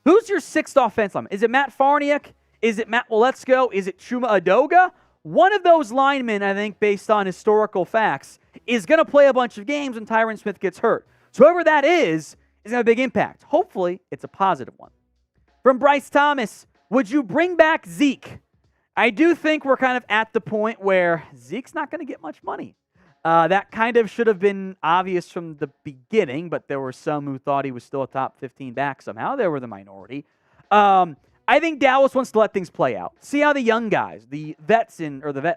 who's your sixth offensive lineman? Is it Matt Farniok? Is it Matt Waletzko? Is it Chuma Adoga? One of those linemen, I think, based on historical facts, is going to play a bunch of games when Tyron Smith gets hurt. So whoever that is going to have a big impact. Hopefully, it's a positive one. From Bryce Thomas, would you bring back Zeke? I do think we're kind of at the point where Zeke's not going to get much money. That kind of should have been obvious from the beginning, but there were some who thought he was still a top 15 back somehow. They were the minority. I think Dallas wants to let things play out. See how the young guys, the vet,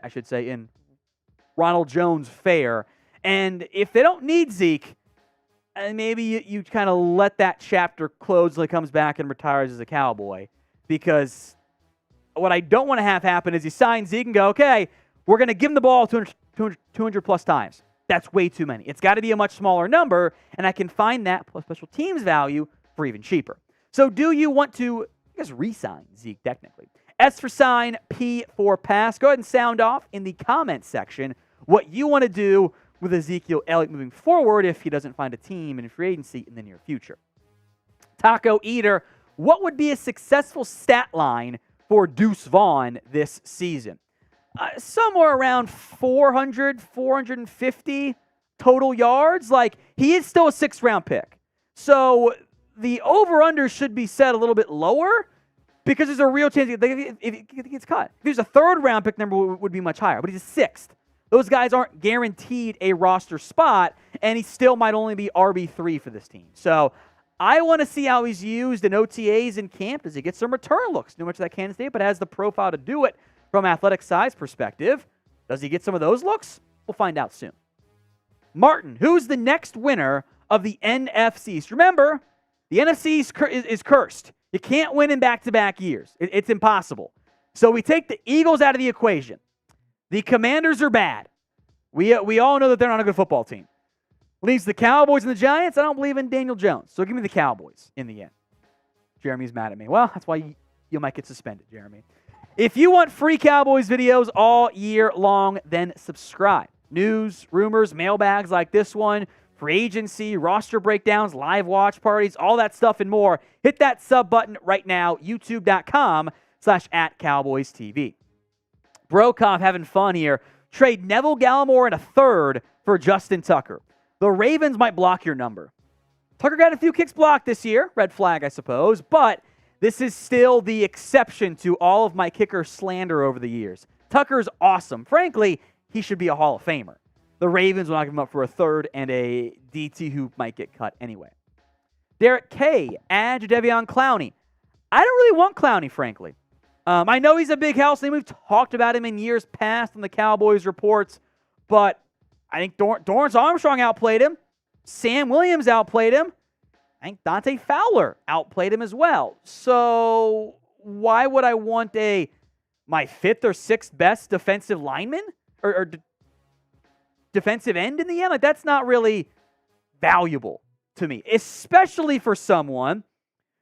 I should say, in Ronald Jones fare. And if they don't need Zeke, maybe you kind of let that chapter close until he comes back and retires as a Cowboy. Because what I don't want to have happen is you sign Zeke and go, okay, we're going to give him the ball 200 plus times. That's way too many. It's got to be a much smaller number, and I can find that plus special teams value for even cheaper. So do you want to, I guess, re-sign Zeke technically? S for sign, P for pass. Go ahead and sound off in the comments section what you want to do with Ezekiel Elliott moving forward if he doesn't find a team in free agency in the near future. Taco Eater, what would be a successful stat line for Deuce Vaughn this season? Somewhere around 400, 450 total yards. Like, he is still a 6th-round pick. So the over-under should be set a little bit lower because there's a real chance if he gets cut. If he's a 3rd-round pick, number would be much higher, but he's a 6th. Those guys aren't guaranteed a roster spot, and he still might only be RB3 for this team. So I want to see how he's used in OTAs in camp. Does he get some return looks? Too much of that Kansas State, but has the profile to do it from athletic size perspective. Does he get some of those looks? We'll find out soon. Martin, who's the next winner of the NFC East? Remember, the NFC is cursed. You can't win in back-to-back years. It's impossible. So we take the Eagles out of the equation. The Commanders are bad. We all know that they're not a good football team. Leaves the Cowboys and the Giants. I don't believe in Daniel Jones. So give me the Cowboys in the end. Jeremy's mad at me. Well, that's why you might get suspended, Jeremy. If you want free Cowboys videos all year long, then subscribe. News, rumors, mailbags like this one, free agency, roster breakdowns, live watch parties, all that stuff and more. Hit that sub button right now, youtube.com/@CowboysTV. Brokoff having fun here. Trade Neville Gallimore and a 3rd for Justin Tucker. The Ravens might block your number. Tucker got a few kicks blocked this year. Red flag, I suppose. But this is still the exception to all of my kicker slander over the years. Tucker's awesome. Frankly, he should be a Hall of Famer. The Ravens will not give him up for a 3rd and a DT who might get cut anyway. Derek K. Add Jadeveon Clowney. I don't really want Clowney, frankly. I know he's a big house name. We've talked about him in years past on the Cowboys reports, but I think Dorrance Armstrong outplayed him. Sam Williams outplayed him. I think Dante Fowler outplayed him as well. So why would I want my 5th or 6th best defensive lineman or defensive end in the end? Like, that's not really valuable to me, especially for someone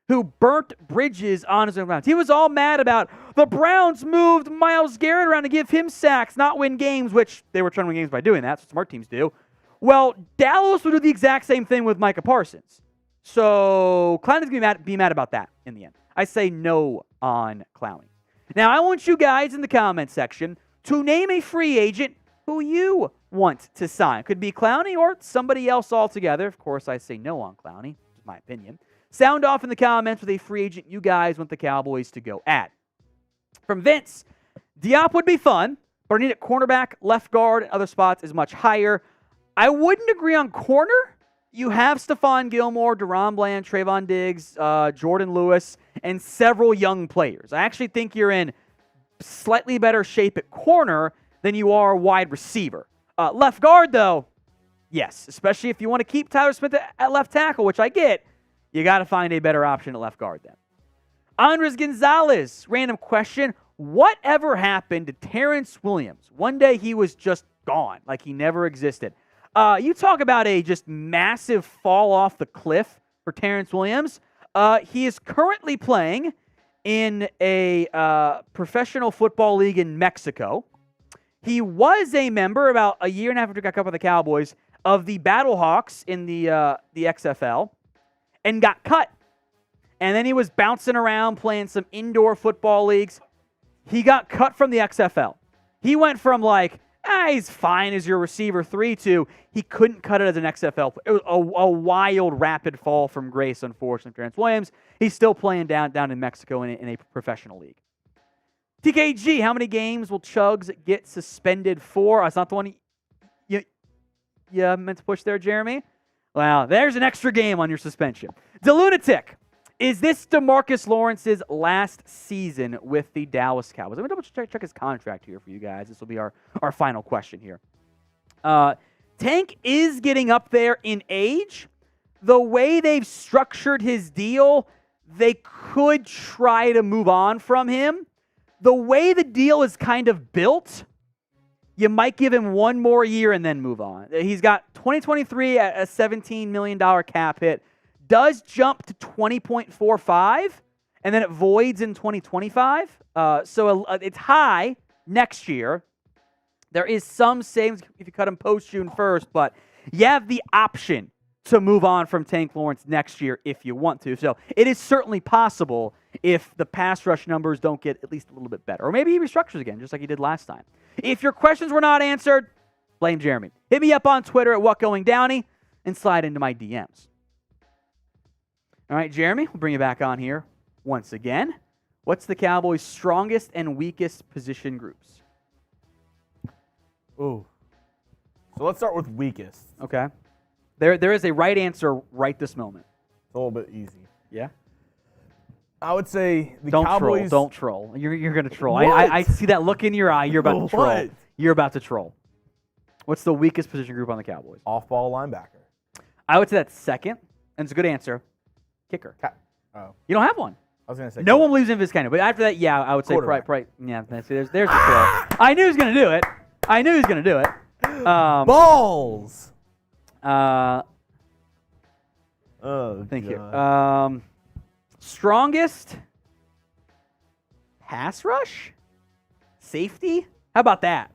who burnt bridges on his own grounds. He was all mad about the Browns moved Myles Garrett around to give him sacks, not win games, which they were trying to win games by doing that. That's what smart teams do. Well, Dallas would do the exact same thing with Micah Parsons. So Clowney's going to be mad about that in the end. I say no on Clowney. Now, I want you guys in the comment section to name a free agent who you want to sign. Could be Clowney or somebody else altogether. Of course, I say no on Clowney, which is my opinion. Sound off in the comments with a free agent you guys want the Cowboys to go at. From Vince, Diop would be fun, but I need at cornerback, left guard, and other spots is much higher. I wouldn't agree on corner. You have Stephon Gilmore, Deron Bland, Trayvon Diggs, Jordan Lewis, and several young players. I actually think you're in slightly better shape at corner than you are wide receiver. Left guard, though, yes, especially if you want to keep Tyler Smith at left tackle, which I get. You got to find a better option at left guard then. Andres Gonzalez, random question. Whatever happened to Terrence Williams? One day he was just gone, like he never existed. You talk about a just massive fall off the cliff for Terrence Williams. He is currently playing in a professional football league in Mexico. He was a member about a year and a half after he got cut by the Cowboys of the Battlehawks in the XFL and got cut. And then he was bouncing around playing some indoor football leagues. He got cut from the XFL. He went from like, he's fine as your receiver 3 to he couldn't cut it as an XFL player. It was a wild, rapid fall from grace, unfortunately, for Terrence Williams. He's still playing down in Mexico in a professional league. TKG, how many games will Chugs get suspended for? That's not the one you meant to push there, Jeremy? Well, there's an extra game on your suspension. DeLunatic, is this DeMarcus Lawrence's last season with the Dallas Cowboys? I'm going to check his contract here for you guys. This will be our final question here. Tank is getting up there in age. The way they've structured his deal, they could try to move on from him. The way the deal is kind of built, you might give him one more year and then move on. He's got 2023 at a $17 million cap hit, does jump to 20.45, and then it voids in 2025. So it's high next year. There is some savings if you cut him post-June 1st, but you have the option to move on from Tank Lawrence next year if you want to. So it is certainly possible if the pass rush numbers don't get at least a little bit better. Or maybe he restructures again, just like he did last time. If your questions were not answered, blame Jeremy. Hit me up on Twitter at WhatGoingDowney and slide into my DMs. All right, Jeremy, we'll bring you back on here once again. What's the Cowboys' strongest and weakest position groups? Ooh. So let's start with weakest. Okay. There is a right answer right this moment. It's a little bit easy. Yeah? I would say the Don't Cowboys. Don't troll. You're going to troll. What? I see that look in your eye. You're about to troll. What? You're about to troll. What's the weakest position group on the Cowboys? Off-ball linebacker. I would say that's second, and it's a good answer. Kicker. Oh. You don't have one. I was going to say. No one believes in Vizcaino, but after that, yeah, I would say probably. Yeah, there's the troll. I knew he was going to do it. Balls. Thank you. Strongest pass rush? Safety? How about that?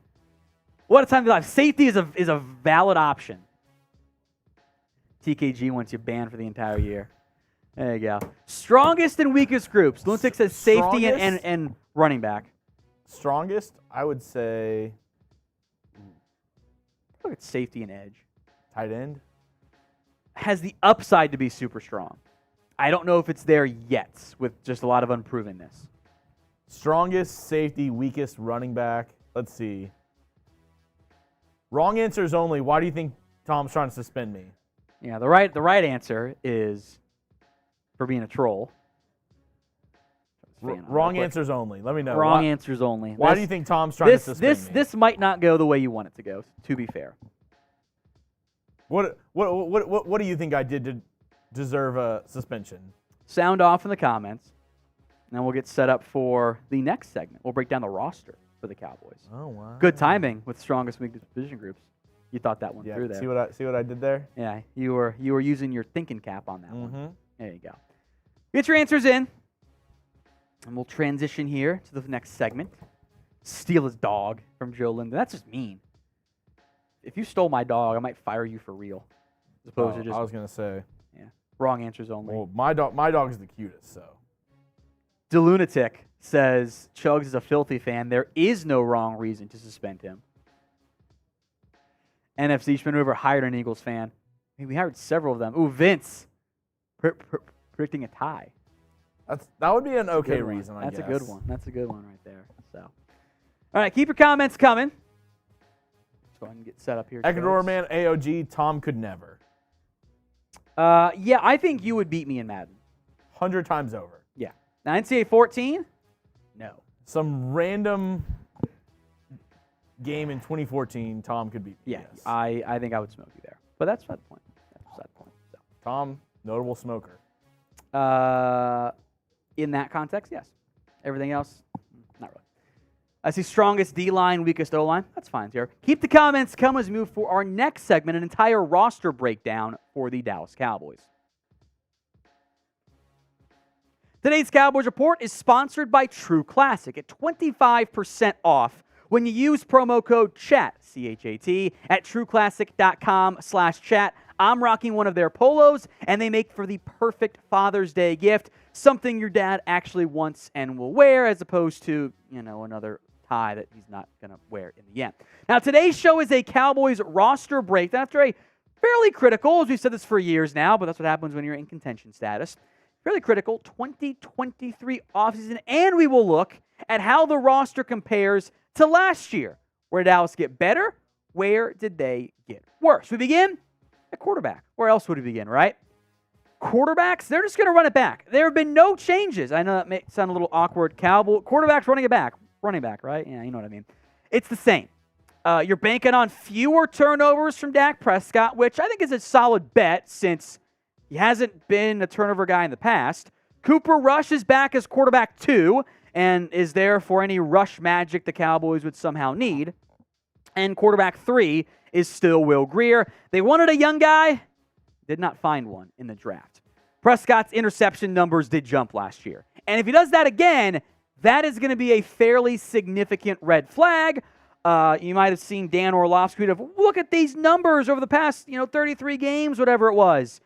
What a time to live. Safety is a valid option. TKG wants you banned for the entire year. There you go. Strongest and weakest groups. Lunatic says safety and running back. Strongest, I would say. Look at safety and edge. Tight end. Has the upside to be super strong. I don't know if it's there yet with just a lot of unprovenness. Strongest safety, weakest running back. Let's see. Wrong answers only. Why do you think Tom's trying to suspend me? Yeah, the right answer is for being a troll. Wrong answers only. Let me know. Wrong answers only. Why do you think Tom's trying to suspend me? This might not go the way you want it to go, to be fair. What do you think I did to deserve a suspension? Sound off in the comments, and then we'll get set up for the next segment. We'll break down the roster for the Cowboys. Oh, wow. Good timing with strongest weakest position groups. You thought that one through there. See what I did there? Yeah, you were using your thinking cap on that one. There you go. Get your answers in, and we'll transition here to the next segment. Steal his dog from Joe Linden. That's just mean. If you stole my dog, I might fire you for real. As opposed to just. I was gonna say. Yeah. Wrong answers only. Well, my dog is the cutest, so. DeLunatic says Chugs is a filthy fan. There is no wrong reason to suspend him. NFC Schmin River hired an Eagles fan. I mean, we hired several of them. Ooh, Vince predicting a tie. That would be an okay reason, I guess. That's a good one. That's a good one right there. So, all right, keep your comments coming. Let's go ahead and get set up here. Ecuador man, AOG, Tom could never. Yeah, I think you would beat me in Madden. 100 times over. Yeah. Now, NCAA 14? No. Some random game in 2014, Tom could beat me. Yeah, yes. I think I would smoke you there. But that's not the point. So. Tom, notable smoker. In that context, yes. Everything else, not really. I see strongest D-line, weakest O-line. That's fine, here. Keep the comments coming as we move for our next segment, an entire roster breakdown for the Dallas Cowboys. Today's Cowboys Report is sponsored by True Classic at 25% off when you use promo code CHAT, C-H-A-T, at trueclassic.com/chat. I'm rocking one of their polos, and they make for the perfect Father's Day gift, something your dad actually wants and will wear, as opposed to, another tie that he's not going to wear in the end. Now, today's show is a Cowboys roster breakdown after a fairly critical, as we've said this for years now, but that's what happens when you're in contention status, fairly critical 2023 offseason, and we will look at how the roster compares to last year. Where did Dallas get better? Where did they get worse? We begin at quarterback. Where else would we begin, right? Quarterbacks, they're just going to run it back. There have been no changes. I know that may sound a little awkward. Quarterbacks running it back. Running back, right? Yeah, you know what I mean. It's the same. You're banking on fewer turnovers from Dak Prescott, which I think is a solid bet since he hasn't been a turnover guy in the past. Cooper Rush is back as quarterback 2 and is there for any rush magic the Cowboys would somehow need. And quarterback 3 is still Will Grier. They wanted a young guy, did not find one in the draft. Prescott's interception numbers did jump last year. And if he does that again, that is going to be a fairly significant red flag. You might have seen Dan Orlovsky look at these numbers over the past 33 games, whatever it was.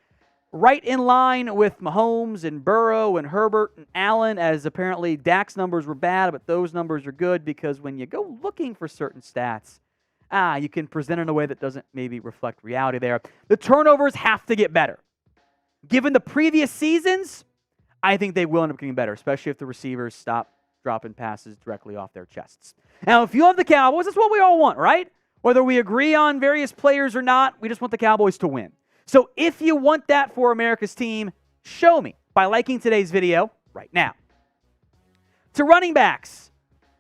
Right in line with Mahomes and Burrow and Herbert and Allen, as apparently Dak's numbers were bad, but those numbers are good because when you go looking for certain stats, you can present in a way that doesn't maybe reflect reality there. The turnovers have to get better. Given the previous seasons, I think they will end up getting better, especially if the receivers stop dropping passes directly off their chests. Now, if you love the Cowboys, that's what we all want, right? Whether we agree on various players or not, we just want the Cowboys to win. So if you want that for America's team, show me by liking today's video right now. To running backs,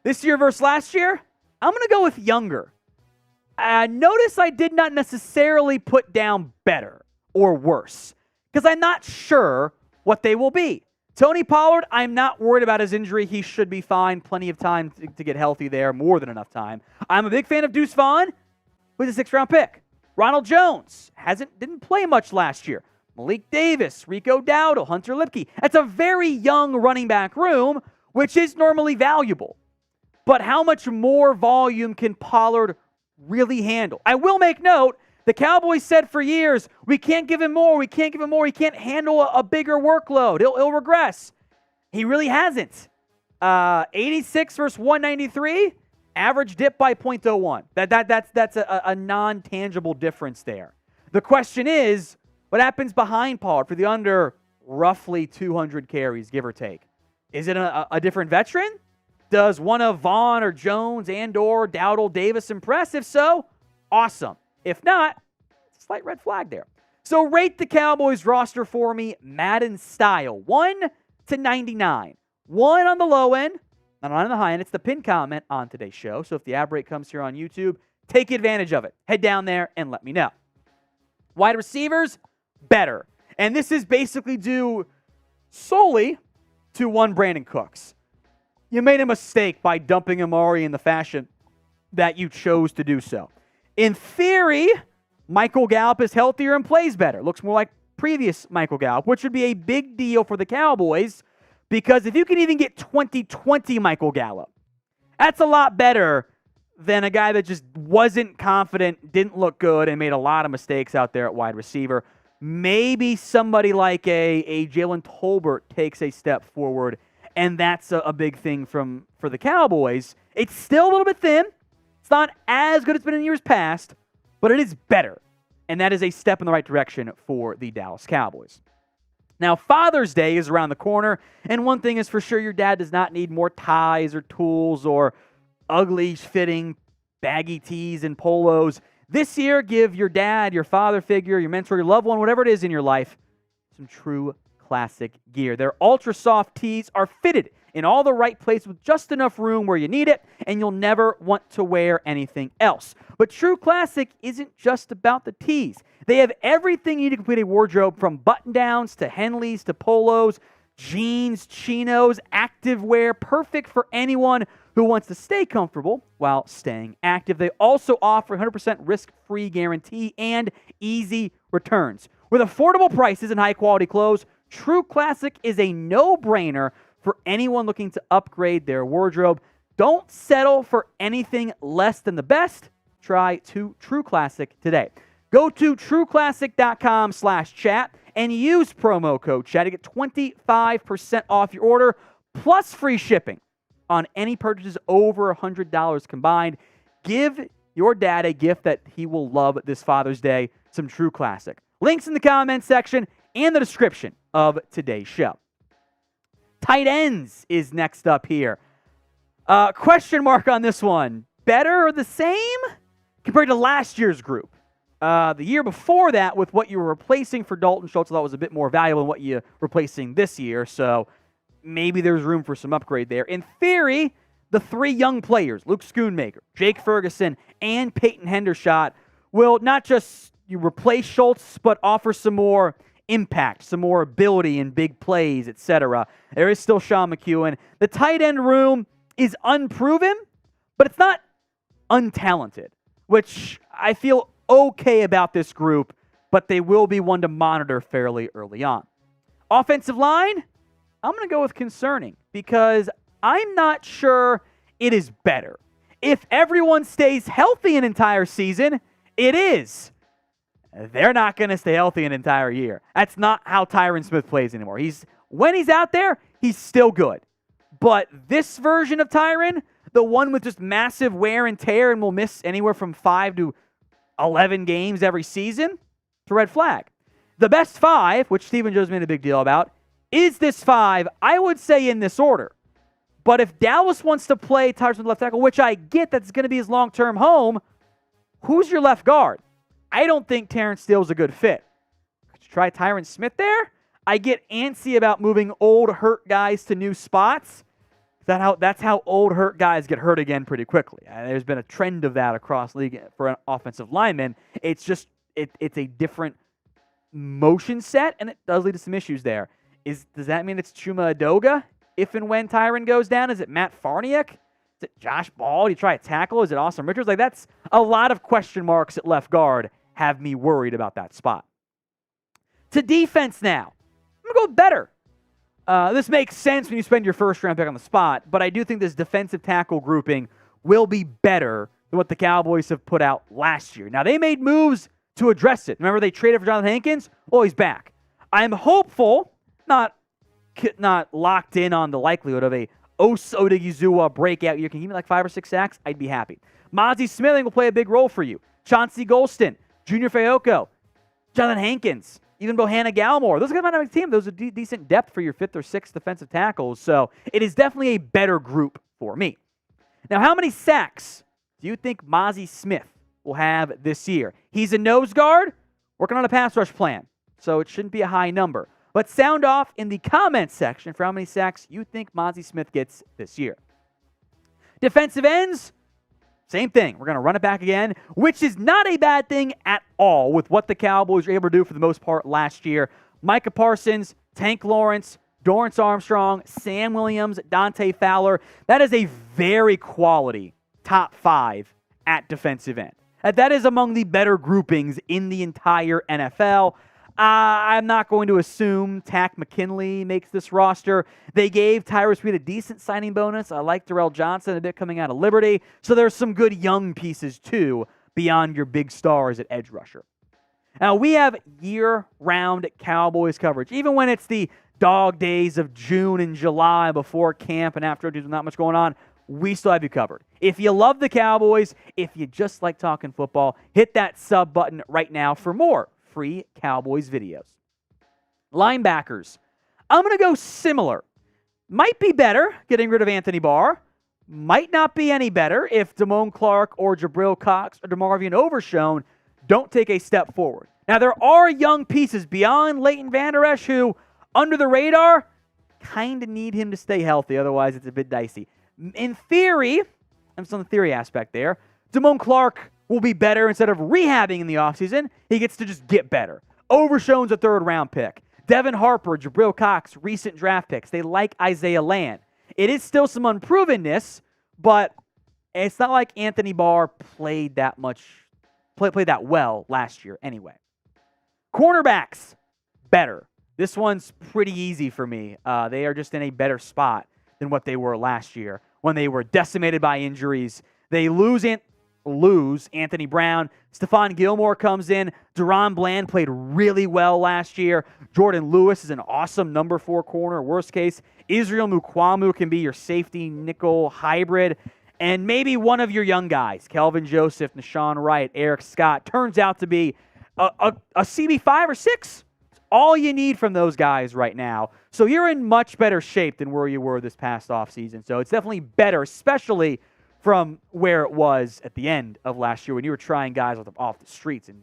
this year versus last year, I'm going to go with younger. Notice I did not necessarily put down better or worse because I'm not sure what they will be. Tony Pollard, I'm not worried about his injury. He should be fine. Plenty of time to get healthy there, more than enough time. I'm a big fan of Deuce Vaughn, who's a 6th-round pick. Ronald Jones didn't play much last year. Malik Davis, Rico Dowdle, Hunter Lipke. That's a very young running back room, which is normally valuable. But how much more volume can Pollard really handle? I will make note, the Cowboys said for years, we can't give him more, we can't give him more, he can't handle a bigger workload. He'll regress. He really hasn't. 86 versus 193. Average dip by 0.01. That's a non-tangible difference there. The question is, what happens behind Pollard for the under roughly 200 carries, give or take? Is it a different veteran? Does one of Vaughn or Jones and or Dowdle Davis impress? If so, awesome. If not, slight red flag there. So rate the Cowboys roster for me, Madden style, 1 to 99. 1 on the low end, not on the high end. It's the pinned comment on today's show. So if the ad break comes here on YouTube, take advantage of it. Head down there and let me know. Wide receivers, better. And this is basically due solely to one Brandon Cooks. You made a mistake by dumping Amari in the fashion that you chose to do so. In theory, Michael Gallup is healthier and plays better. Looks more like previous Michael Gallup, which would be a big deal for the Cowboys. Because if you can even get 2020 Michael Gallup, that's a lot better than a guy that just wasn't confident, didn't look good, and made a lot of mistakes out there at wide receiver. Maybe somebody like a Jalen Tolbert takes a step forward, and that's a big thing for the Cowboys. It's still a little bit thin. It's not as good as it's been in years past, but it is better. And that is a step in the right direction for the Dallas Cowboys. Now, Father's Day is around the corner, and one thing is for sure, your dad does not need more ties or tools or ugly-fitting baggy tees and polos. This year, give your dad, your father figure, your mentor, your loved one, whatever it is in your life, some true classic gear. Their ultra-soft tees are fitted in all the right places with just enough room where you need it, and you'll never want to wear anything else. But True Classic isn't just about the tees. They have everything you need to complete a wardrobe, from button-downs to Henleys to polos, jeans, chinos, activewear, perfect for anyone who wants to stay comfortable while staying active. They also offer 100% risk-free guarantee and easy returns. With affordable prices and high-quality clothes, True Classic is a no-brainer for anyone looking to upgrade their wardrobe. Don't settle for anything less than the best. Try True Classic today. Go to trueclassic.com/chat and use promo code chat to get 25% off your order plus free shipping on any purchases over $100 combined. Give your dad a gift that he will love this Father's Day, some True Classic. Links in the comments section and the description of today's show. Tight ends is next up here. Question mark on this one. Better or the same compared to last year's group? The year before that, with what you were replacing for Dalton Schultz, I thought was a bit more valuable than what you're replacing this year. So maybe there's room for some upgrade there. In theory, the three young players, Luke Schoonmaker, Jake Ferguson, and Peyton Hendershot, will not just replace Schultz, but offer some more impact, some more ability in big plays, etc. There is still Sean McEwen. The tight end room is unproven, but it's not untalented, which I feel okay about this group, but they will be one to monitor fairly early on. Offensive line, I'm going to go with concerning because I'm not sure it is better. If everyone stays healthy an entire season, it is. They're not going to stay healthy an entire year. That's not how Tyron Smith plays anymore. When he's out there, he's still good. But this version of Tyron, the one with just massive wear and tear and will miss anywhere from 5 to 11 games every season, it's a red flag. The best 5, which Stephen Joe's made a big deal about, is this 5, I would say in this order. But if Dallas wants to play Tyron Smith left tackle, which I get that's going to be his long-term home, who's your left guard? I don't think Terrence Steele's a good fit. Could you try Tyron Smith there? I get antsy about moving old, hurt guys to new spots. That's how old, hurt guys get hurt again pretty quickly. There's been a trend of that across league for an offensive lineman. It's just it's a different motion set, and it does lead to some issues there. Does that mean it's Chuma Adoga if and when Tyron goes down? Is it Matt Farniak? Is it Josh Ball? Do you try a tackle? Is it Austin Richards? That's a lot of question marks at left guard have me worried about that spot. To defense now. I'm going to go better. This makes sense when you spend your first round pick on the spot, but I do think this defensive tackle grouping will be better than what the Cowboys have put out last year. Now, they made moves to address it. Remember they traded for Jonathan Hankins? Oh, he's back. I'm hopeful, not locked in on the likelihood of a Osa Odigizua breakout year. Can you give me like 5 or 6 sacks? I'd be happy. Mozzie Smithing will play a big role for you. Chauncey Golston, Junior Fayoko, Jonathan Hankins, even Bohanna Gallimore. Those guys might have a team. Those are decent depth for your 5th or 6th defensive tackles. So it is definitely a better group for me. Now, how many sacks do you think Mozzie Smith will have this year? He's a nose guard, working on a pass rush plan, so it shouldn't be a high number. But sound off in the comments section for how many sacks you think Mozzie Smith gets this year. Defensive ends, same thing. We're going to run it back again, which is not a bad thing at all with what the Cowboys were able to do for the most part last year. Micah Parsons, Tank Lawrence, Dorrance Armstrong, Sam Williams, Dante Fowler. That is a very quality top 5 at defensive end. That is among the better groupings in the entire NFL. I'm not going to assume Tack McKinley makes this roster. They gave Tyrus Reed a decent signing bonus. I like Darrell Johnson a bit coming out of Liberty. So there's some good young pieces, too, beyond your big stars at edge rusher. Now, we have year-round Cowboys coverage. Even when it's the dog days of June and July before camp and after there's not much going on, we still have you covered. If you love the Cowboys, if you just like talking football, hit that sub button right now for more free Cowboys videos. Linebackers. I'm going to go similar. Might be better getting rid of Anthony Barr. Might not be any better if Damone Clark or Jabril Cox or DeMarvion Overshown don't take a step forward. Now, there are young pieces beyond Leighton Vander Esch who, under the radar, kind of need him to stay healthy. Otherwise, it's a bit dicey. In theory, I'm still on the theory aspect there, Damone Clark will be better instead of rehabbing in the offseason. He gets to just get better. Overshown's a 3rd-round pick. Devin Harper, Jabril Cox, recent draft picks. They like Isaiah Land. It is still some unprovenness, but it's not like Anthony Barr played that well last year anyway. Cornerbacks, better. This one's pretty easy for me. They are just in a better spot than what they were last year when they were decimated by injuries. They lose Anthony Brown. Stephon Gilmore comes in. Deron Bland played really well last year. Jordan Lewis is an awesome number 4 corner. Worst case, Israel Mukuamu can be your safety nickel hybrid. And maybe one of your young guys, Kelvin Joseph, Nashawn Wright, Eric Scott, turns out to be a CB5 or 6. It's all you need from those guys right now. So you're in much better shape than where you were this past offseason. So it's definitely better, especially from where it was at the end of last year when you were trying guys off the streets and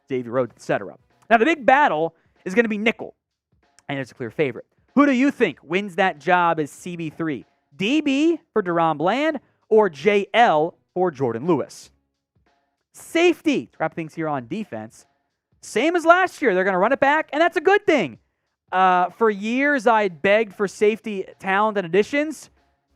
Xavier Rhodes, etc. Now, the big battle is going to be nickel, and it's a clear favorite. Who do you think wins that job as CB3? DB for Deron Bland or JL for Jordan Lewis? Safety, to wrap things here on defense, same as last year. They're going to run it back, and that's a good thing. For years, I begged for safety talent and additions.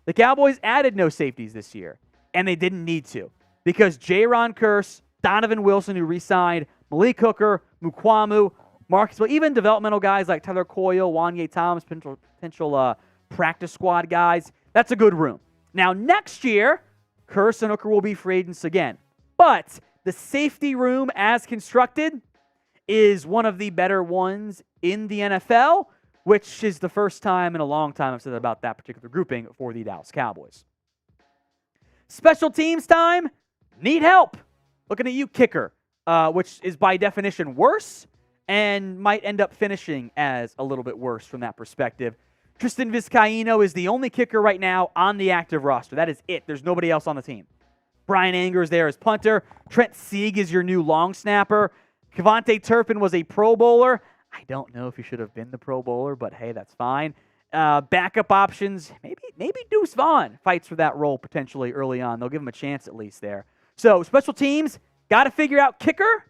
The Cowboys added no safeties this year, and they didn't need to because Jaron Kearse, Donovan Wilson, who re-signed, Malik Hooker, Mukuamu, Marcus, well, even developmental guys like Tyler Coyle, Wanye Thomas, potential practice squad guys. That's a good room. Now, next year, Kearse and Hooker will be free agents again. But the safety room as constructed is one of the better ones in the NFL, which is the first time in a long time I've said about that particular grouping for the Dallas Cowboys. Special teams time, need help. Looking at you, kicker, which is by definition worse and might end up finishing as a little bit worse from that perspective. Tristan Vizcaíno is the only kicker right now on the active roster. That is it. There's nobody else on the team. Brian Anger is there as punter. Trent Sieg is your new long snapper. Kevontae Turpin was a Pro Bowler. I don't know if he should have been the Pro Bowler, but hey, that's fine. Backup options, maybe Deuce Vaughn fights for that role potentially early on. They'll give him a chance at least there. So special teams, got to figure out kicker.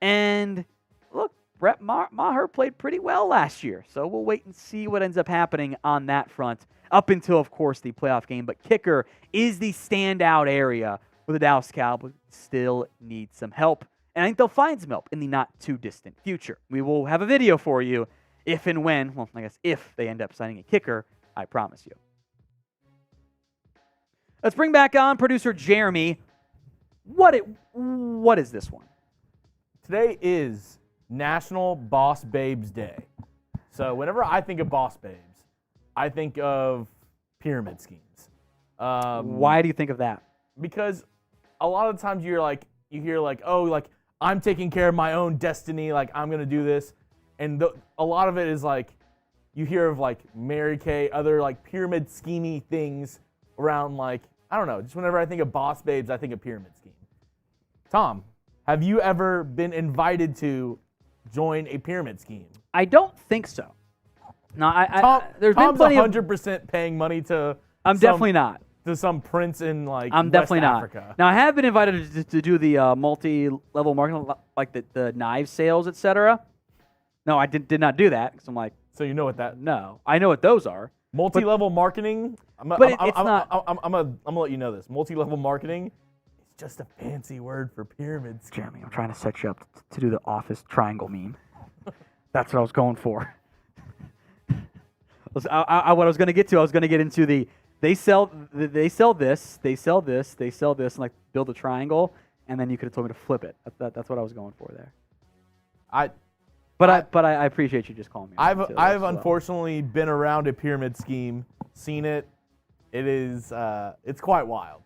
And look, Brett Maher played pretty well last year. So we'll wait and see what ends up happening on that front up until, of course, the playoff game. But kicker is the standout area where the Dallas Cowboys still need some help. And I think they'll find some help in the not-too-distant future. We will have a video for you if and when, well, I guess if they end up signing a kicker, I promise you. Let's bring back on producer Jeremy. What is this one? Today is National Boss Babes Day. So whenever I think of boss babes, I think of pyramid schemes. Why do you think of that? Because a lot of the times you hear oh, like, I'm taking care of my own destiny, like, I'm going to do this. And a lot of it is, like, you hear of, like, Mary Kay, other, like, pyramid schemey things around, like, I don't know. Just whenever I think of boss babes, I think of pyramid scheme. Tom, have you ever been invited to join a pyramid scheme? I don't think so. No, there's Tom's been plenty 100% paying money to definitely not. To some prince in, like, I'm West definitely Africa. not. Now, I have been invited to do the multi-level marketing, like the knife sales, etc. No, I did not do that because I'm like. So you know what that? No, I know what those are. Multi-level marketing. It's not. I'm gonna let you know this. Multi-level marketing is just a fancy word for pyramids. Jeremy, I'm trying to set you up to do the office triangle meme. That's what I was going for. What I was going to get to, I was going to get into the. They sell this, and like build a triangle, and then you could have told me to flip it. That's what I was going for there. I appreciate you just calling me. I've unfortunately been around a pyramid scheme, seen it. It is it's quite wild.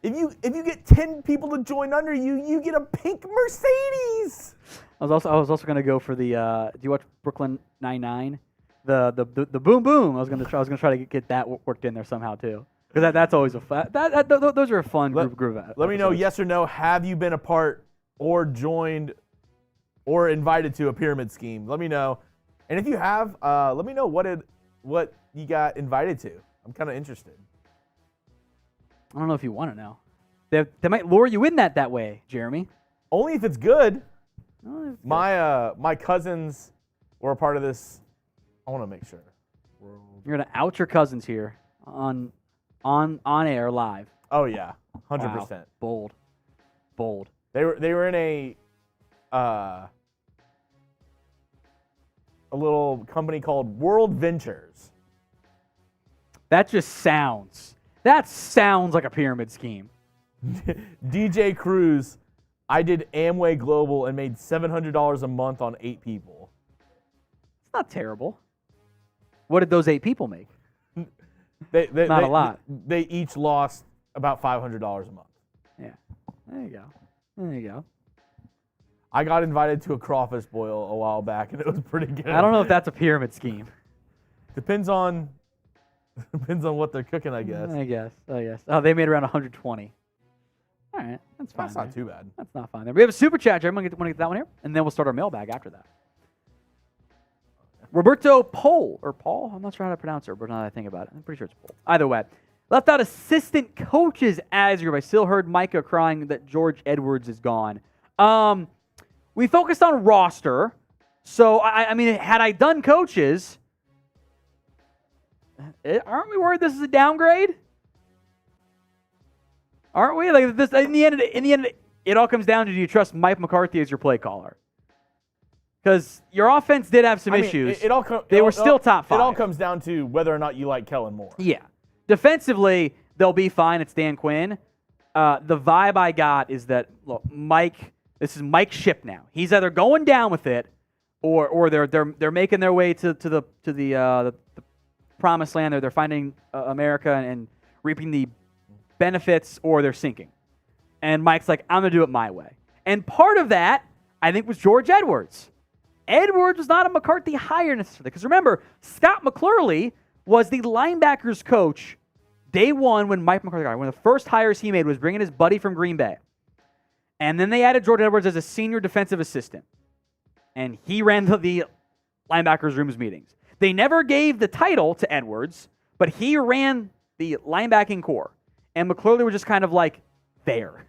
If you get 10 people to join under you, you get a pink Mercedes. I was also going to go for the. Do you watch Brooklyn Nine-Nine? The boom boom. I was gonna try to get that worked in there somehow too, because that's always a fun. Those are a fun group. Let me know, yes or no. Have you been a part or joined or invited to a pyramid scheme? Let me know, and if you have, let me know what you got invited to. I'm kind of interested. I don't know if you want to know. They might lure you in that way, Jeremy. Only if it's good. Oh, it's good. My cousins were a part of this. I want to make sure. You're gonna out your cousins here on air live. Oh yeah, 100%. Wow. Bold. They were in a a little company called World Ventures. That sounds like a pyramid scheme. DJ Cruz, I did Amway Global and made $700 a month on 8 people. It's not terrible. What did those 8 people make? Not a lot. They each lost about $500 a month. Yeah. There you go. I got invited to a crawfish boil a while back, and it was pretty good. I don't know if that's a pyramid scheme. Depends on what they're cooking, I guess. I guess. Oh, they made around 120. All right, that's fine. That's not too bad. That's not fine. We have a super chat, Jeremy. Want to get that one here, and then we'll start our mailbag after that. Roberto Paul, I'm not sure how to pronounce it, but now that I think about it, I'm pretty sure it's Paul. Either way, left out assistant coaches as group. I still heard Micah crying that George Edwards is gone. We focused on roster, so I mean, had I done coaches, aren't we worried this is a downgrade? Aren't we? Like this, in the end, it all comes down to, do you trust Mike McCarthy as your play caller? Because your offense did have some issues. They were still top 5. It all comes down to whether or not you like Kellen more. Yeah. Defensively, they'll be fine. It's Dan Quinn. The vibe I got is that, look, this is Mike's ship now. He's either going down with it, or they're making their way to the promised land. They're finding America and reaping the benefits, or they're sinking. And Mike's like, I'm going to do it my way. And part of that, I think, was George Edwards. Edwards was not a McCarthy hire necessarily. Because remember, Scott McClurley was the linebackers coach day one when Mike McCarthy got hired. One of the first hires he made was bringing his buddy from Green Bay. And then they added George Edwards as a senior defensive assistant. And he ran the linebackers rooms meetings. They never gave the title to Edwards, but he ran the linebacking core. And McClurley was just kind of like there.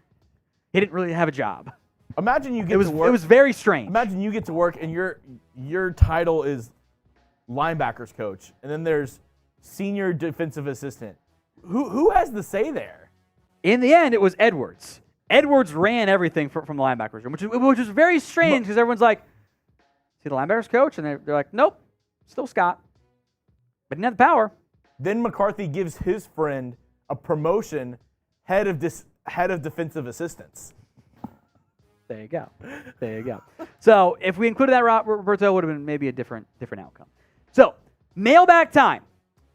He didn't really have a job. Imagine you get to work. It was very strange. Imagine you get to work and your title is linebackers coach, and then there's senior defensive assistant. Who has the say there? In the end, it was Edwards. Edwards ran everything from the linebackers room, which is very strange because everyone's like, "See the linebackers coach?" And they're like, "Nope, still Scott." But didn't have the power. Then McCarthy gives his friend a promotion, head of defensive assistants. There you go. So if we included that, Roberto, it would have been maybe a different outcome. So mailbag time.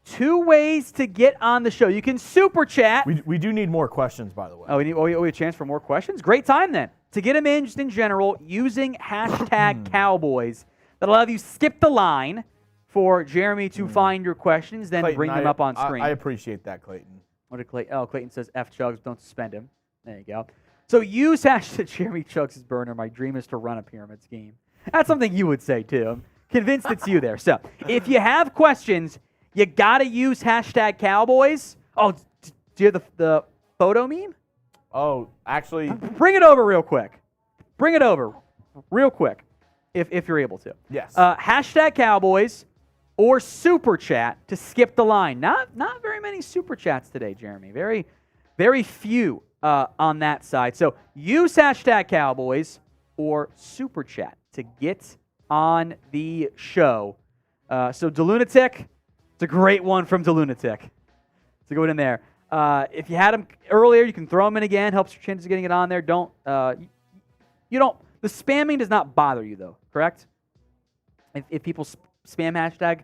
2 ways to get on the show. You can super chat. We do need more questions, by the way. Oh, we need a chance for more questions? Great time then. To get them in just in general, using hashtag Cowboys. That'll have you skip the line for Jeremy to find your questions, then Clayton, bring them up on screen. I appreciate that, Clayton. What did Clayton? Oh, Clayton says F Chugs, don't suspend him. There you go. So use hashtag Jeremy Chugs' burner. My dream is to run a pyramid scheme. That's something you would say too. I'm convinced it's you there. So if you have questions, you got to use hashtag Cowboys. Oh, do you have the photo meme? Oh, actually. Bring it over real quick. If you're able to. Yes. Hashtag Cowboys or super chat to skip the line. Not very many super chats today, Jeremy. Very, very few on that side. So use hashtag Cowboys or super chat to get on the show. So DeLunatic, it's a great one from DeLunatic. So go in there. If you had them earlier, you can throw them in again. Helps your chances of getting it on there. The spamming does not bother you though, correct? If people spam hashtag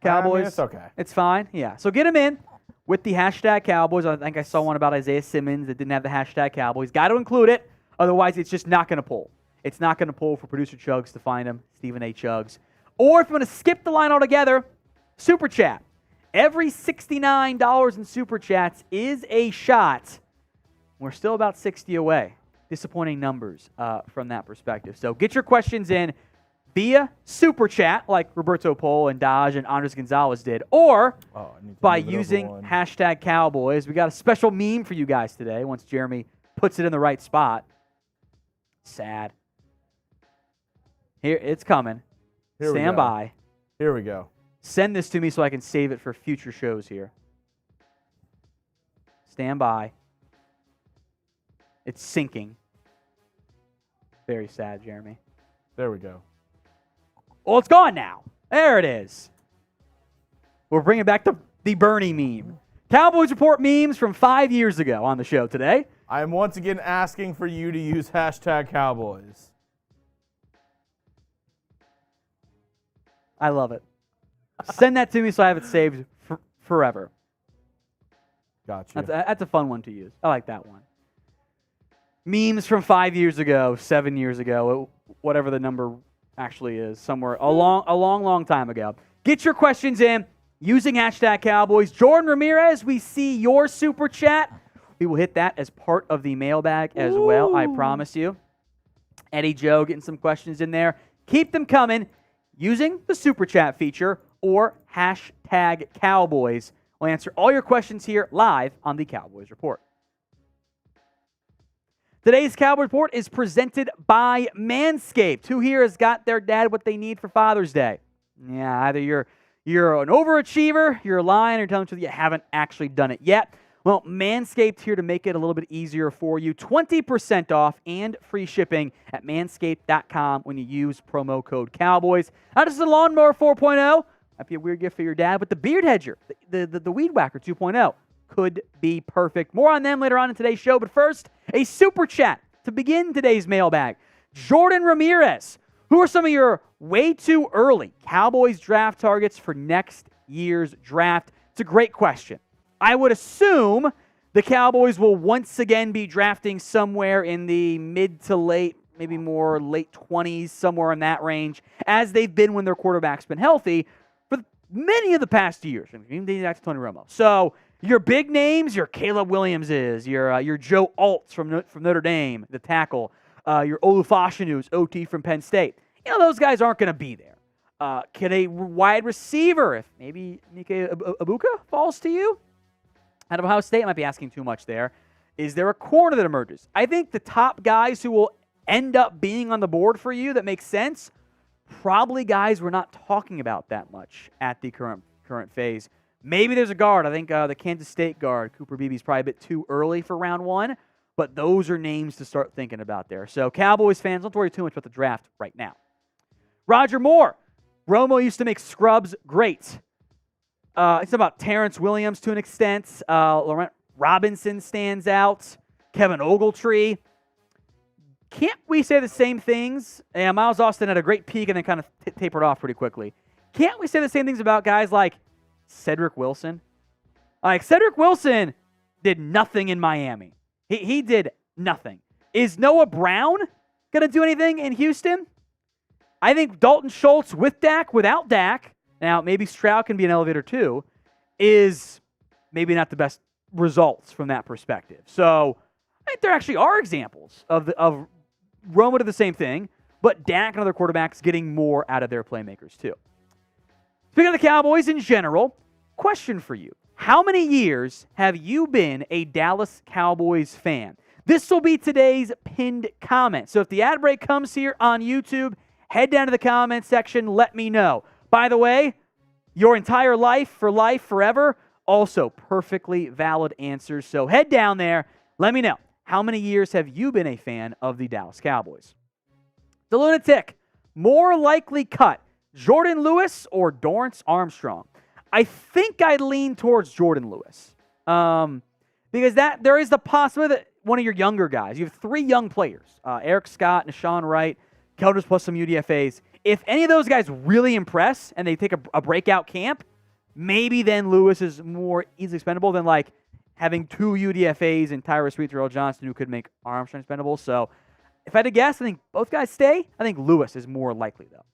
Cowboys, I mean, it's okay. It's fine. Yeah. So get them in with the hashtag Cowboys. I think I saw one about Isaiah Simmons that didn't have the hashtag Cowboys. Got to include it. Otherwise, it's just not going to pull. It's not going to pull for producer Chugs to find him, Stephen A. Chugs. Or if you want to skip the line altogether, super chat. Every $69 in super chats is a shot. We're still about 60 away. Disappointing numbers from that perspective. So get your questions in via super chat like Roberto Pol and Dodge and Andres Gonzalez did, or by using hashtag Cowboys. We got a special meme for you guys today once Jeremy puts it in the right spot. Sad. Here, it's coming. Stand by. Here we go. Send this to me so I can save it for future shows here. Stand by. It's sinking. Very sad, Jeremy. There we go. Well, it's gone now. There it is. We're bringing back the Bernie meme. Cowboys Report memes from 5 years ago on the show today. I am once again asking for you to use hashtag Cowboys. I love it. Send that to me so I have it saved forever. Gotcha. That's a fun one to use. I like that one. Memes from 5 years ago, 7 years ago, whatever the number actually is, somewhere a long time ago. Get your questions in using hashtag Cowboys. Jordan Ramirez, we see your super chat. We will hit that as part of the mailbag as well, I promise you. Eddie Joe getting some questions in there. Keep them coming using the super chat feature or hashtag Cowboys. We'll answer all your questions here live on the Cowboys Report. Today's Cowboys Report is presented by Manscaped. Who here has got their dad what they need for Father's Day? Yeah, either you're an overachiever, you're lying, or telling the truth you haven't actually done it yet. Well, Manscaped here to make it a little bit easier for you. 20% off and free shipping at manscaped.com when you use promo code Cowboys. Not just the Lawnmower 4.0. Might be a weird gift for your dad, but the Beard Hedger, the Weed Whacker 2.0 could be perfect. More on them later on in today's show, but first, a super chat to begin today's mailbag. Jordan Ramirez, who are some of your way too early Cowboys draft targets for next year's draft? It's a great question. I would assume the Cowboys will once again be drafting somewhere in the mid to late, maybe more late 20s, somewhere in that range, as they've been when their quarterback's been healthy for many of the past years, even dating back to Tony Romo. So your big names, your Caleb Williamses, your Joe Alts from Notre Dame, the tackle, your Olufashinu's OT from Penn State. You know, those guys aren't going to be there. Can a wide receiver, if maybe Ike Ibuka falls to you? Out of Ohio State, might be asking too much there. Is there a corner that emerges? I think the top guys who will end up being on the board for you that makes sense, probably guys we're not talking about that much at the current phase. Maybe there's a guard. I think the Kansas State guard, Cooper Beebe, is probably a bit too early for round one, but those are names to start thinking about there. So Cowboys fans, don't worry too much about the draft right now. Roger Moore. Romo used to make scrubs great. It's about Terrence Williams to an extent. Laurent Robinson stands out. Kevin Ogletree. Can't we say the same things? And Miles Austin had a great peak and then kind of tapered off pretty quickly. Can't we say the same things about guys like Cedric Wilson? Like, Cedric Wilson did nothing in Miami. He did nothing. Is Noah Brown going to do anything in Houston? I think Dalton Schultz with Dak, without Dak, now maybe Stroud can be an elevator too, is maybe not the best results from that perspective. So I think there actually are examples of Romo did the same thing, but Dak and other quarterbacks getting more out of their playmakers too. Speaking of the Cowboys in general, question for you. How many years have you been a Dallas Cowboys fan? This will be today's pinned comment. So if the ad break comes here on YouTube, head down to the comment section, let me know. By the way, your entire life, for life, forever, also perfectly valid answers. So head down there, let me know. How many years have you been a fan of the Dallas Cowboys? The Lunatic, more likely cut, Jordan Lewis or Dorrance Armstrong? I think I lean towards Jordan Lewis because there is the possibility that one of your younger guys, you have three young players, Eric Scott, Nashawn Wright, Kelders plus some UDFAs. If any of those guys really impress and they take a breakout camp, maybe then Lewis is more easily expendable than like having two UDFAs and Tyrus Sweet, Terrell Johnson, who could make Armstrong expendable. So if I had to guess, I think both guys stay. I think Lewis is more likely, though.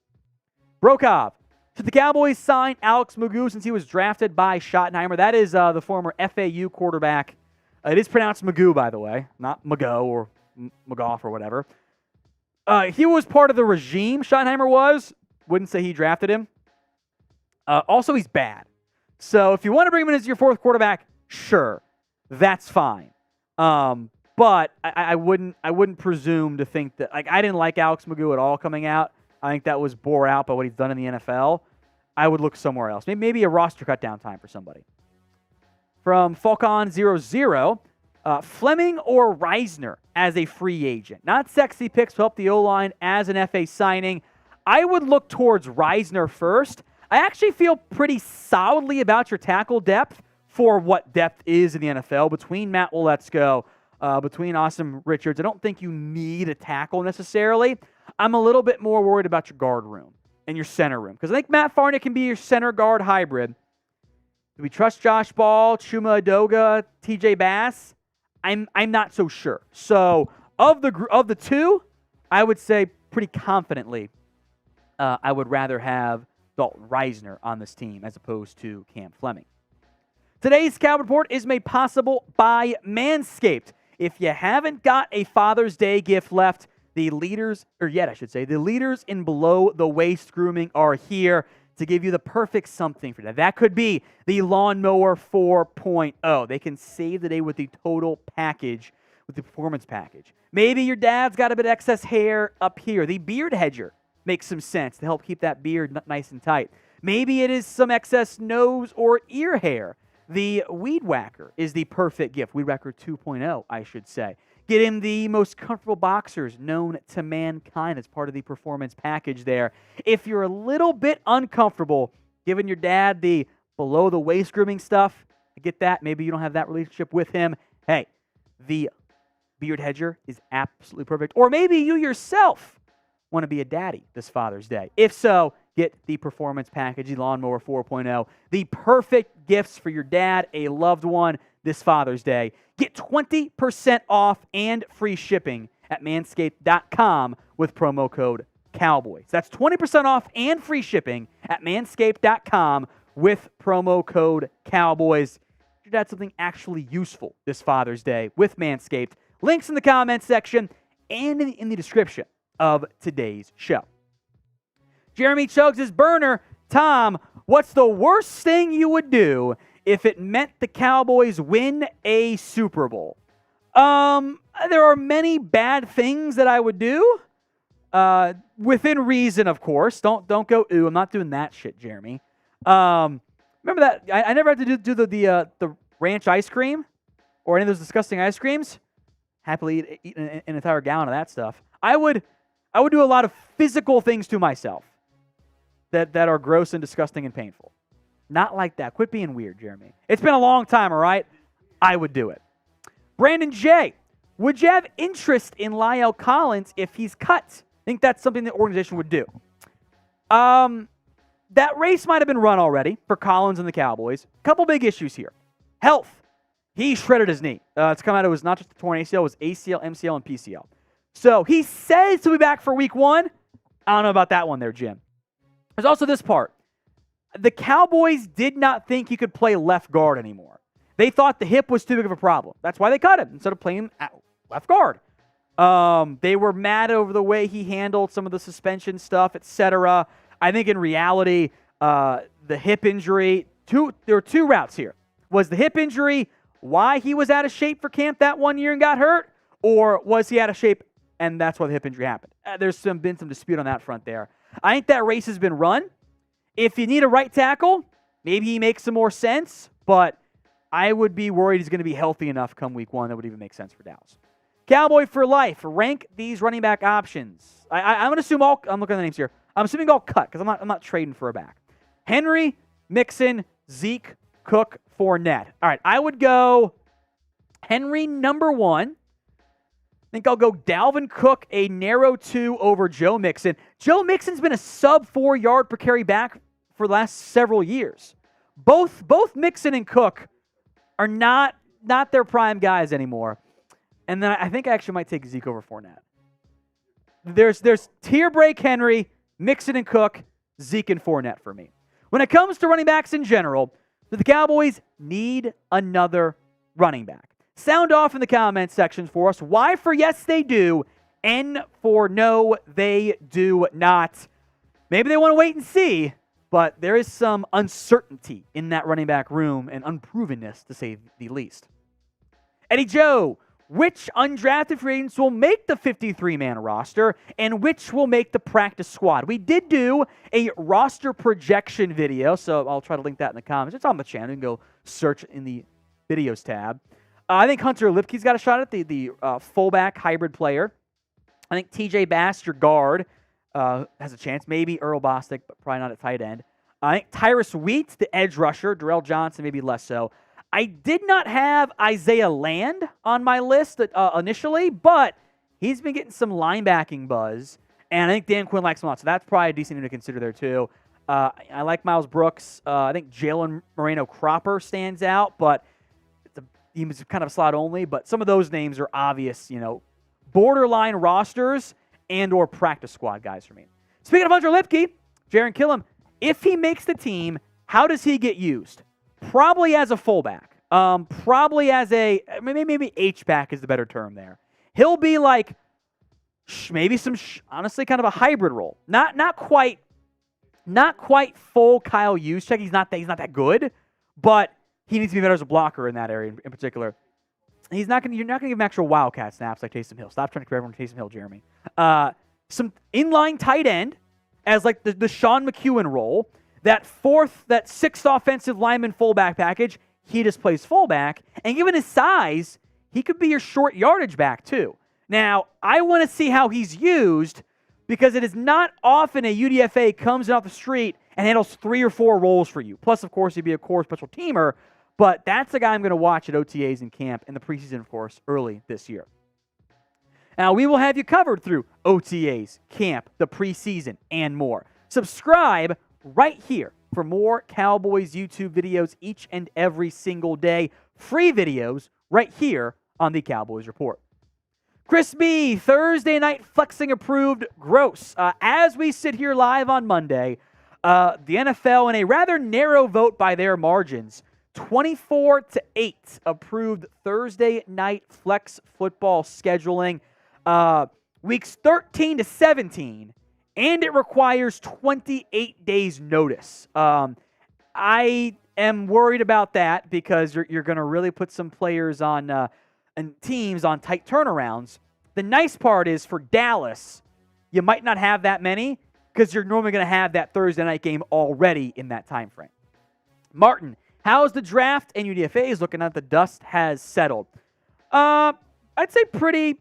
Brokov. Should the Cowboys sign Alex Magoo since he was drafted by Schottenheimer? That is the former FAU quarterback. It is pronounced Magoo, by the way, not Mago or Magoff or whatever. He was part of the regime, Schottenheimer was. Wouldn't say he drafted him. Also, he's bad. So if you want to bring him in as your fourth quarterback, sure. That's fine. But I wouldn't presume to think that, like, I didn't like Alex Magoo at all coming out. I think that was bore out by what he's done in the NFL. I would look somewhere else. Maybe a roster cut down time for somebody. From Falcon00, Fleming or Reisner as a free agent. Not sexy picks to help the O-line as an FA signing. I would look towards Reisner first. I actually feel pretty solidly about your tackle depth for what depth is in the NFL. Between Matt Waletzko, between Austin Richards, I don't think you need a tackle necessarily. I'm a little bit more worried about your guard room and your center room, because I think Matt Farniok can be your center guard hybrid. Do we trust Josh Ball, Chuma Edoga, TJ Bass? I'm not so sure. So of the two, I would say pretty confidently I would rather have Dalton Reisner on this team as opposed to Cam Fleming. Today's Cowboys Report is made possible by Manscaped. If you haven't got a Father's Day gift left, the leaders in below-the-waist grooming are here to give you the perfect something for that. That could be the Lawnmower 4.0. They can save the day with the total package, with the performance package. Maybe your dad's got a bit of excess hair up here. The Beard Hedger makes some sense to help keep that beard nice and tight. Maybe it is some excess nose or ear hair. The Weed Whacker is the perfect gift. Weed Whacker 2.0, I should say. Get him the most comfortable boxers known to mankind as part of the performance package there. If you're a little bit uncomfortable giving your dad the below-the-waist grooming stuff, I get that. Maybe you don't have that relationship with him. Hey, the Beard Hedger is absolutely perfect. Or maybe you yourself want to be a daddy this Father's Day. If so, get the performance package, the Lawnmower 4.0, the perfect gifts for your dad, a loved one, this Father's Day. Get 20% off and free shipping at manscaped.com with promo code Cowboys. That's 20% off and free shipping at manscaped.com with promo code Cowboys. Get your dad something actually useful this Father's Day with Manscaped. Links in the comments section and in the description of today's show. Jeremy Chugs' his burner. Tom, what's the worst thing you would do if it meant the Cowboys win a Super Bowl? There are many bad things that I would do, within reason, of course. Don't go, ooh, I'm not doing that shit, Jeremy. Remember that? I never had to do the ranch ice cream or any of those disgusting ice creams. Happily eat an entire gallon of that stuff. I would do a lot of physical things to myself that are gross and disgusting and painful. Not like that. Quit being weird, Jeremy. It's been a long time, all right? I would do it. Brandon J., would you have interest in Lyle Collins if he's cut? I think that's something the organization would do. That race might have been run already for Collins and the Cowboys. Couple big issues here. Health. He shredded his knee. It's come out it was not just a torn ACL, it was ACL, MCL, and PCL. So he says he'll be back for week 1. I don't know about that one there, Jim. There's also this part. The Cowboys did not think he could play left guard anymore. They thought the hip was too big of a problem. That's why they cut him instead of playing him at left guard. They were mad over the way he handled some of the suspension stuff, etc. I think in reality, the hip injury, there were two routes here. Was the hip injury why he was out of shape for camp that one year and got hurt? Or was he out of shape and that's why the hip injury happened? There's been some dispute on that front there. I think that race has been run. If you need a right tackle, maybe he makes some more sense, but I would be worried he's going to be healthy enough come week 1 that would even make sense for Dallas. Cowboy for life. Rank these running back options. I'm going to assume all. I'm looking at the names here. I'm assuming all cut because I'm not trading for a back. Henry, Mixon, Zeke, Cook, Fournette. All right, I would go Henry number 1. I think I'll go Dalvin Cook, a narrow 2 over Joe Mixon. Joe Mixon's been a sub 4 yard per carry back for the last several years. Both Mixon and Cook are not their prime guys anymore. And then I think I actually might take Zeke over Fournette. There's tier break Henry, Mixon and Cook, Zeke and Fournette for me. When it comes to running backs in general, the Cowboys need another running back. Sound off in the comments section for us. Why for yes they do, and for no they do not. Maybe they want to wait and see, but there is some uncertainty in that running back room and unprovenness, to say the least. Eddie Joe, which undrafted free agents will make the 53-man roster and which will make the practice squad? We did do a roster projection video, so I'll try to link that in the comments. It's on the channel. You can go search in the videos tab. I think Hunter Lipke's got a shot at the fullback hybrid player. I think TJ Bass, your guard. has a chance. Maybe Earl Bostic, but probably not at tight end. I think Tyrus Wheat, the edge rusher. Darrell Johnson, maybe less so. I did not have Isaiah Land on my list initially, but he's been getting some linebacking buzz, and I think Dan Quinn likes him a lot, so that's probably a decent name to consider there too. I like Miles Brooks. I think Jalen Moreno-Cropper stands out, but he's kind of slot only. But some of those names are obvious, borderline rosters and or practice squad guys for me. Speaking of Hunter Lipke, Jaron Killam, if he makes the team, how does he get used? Probably as a fullback. Probably as maybe H-back is the better term there. He'll be like maybe honestly kind of a hybrid role. Not quite full Kyle Juszczyk. He's not that good, but he needs to be better as a blocker in that area in particular. You're not going to give him actual wildcat snaps like Taysom Hill. Stop trying to compare everyone to Taysom Hill, Jeremy. Some inline tight end as like the Sean McEwen role. That sixth offensive lineman fullback package, he just plays fullback. And given his size, he could be your short yardage back too. Now, I want to see how he's used because it is not often a UDFA comes in off the street and handles 3 or 4 roles for you. Plus, of course, he'd be a core special teamer. But that's the guy I'm going to watch at OTAs and camp in the preseason, of course, early this year. Now, we will have you covered through OTAs, camp, the preseason, and more. Subscribe right here for more Cowboys YouTube videos each and every single day. Free videos right here on the Cowboys Report. Chris B, Thursday night flexing approved gross. As we sit here live on Monday, the NFL in a rather narrow vote by their margins, 24-8 approved Thursday night flex football scheduling. Weeks 13 to 17, and it requires 28 days notice. I am worried about that because you're going to really put some players on and teams on tight turnarounds. The nice part is for Dallas, you might not have that many because you're normally going to have that Thursday night game already in that time frame. Martin, how's the draft and UDFAs looking at the dust has settled? I'd say pretty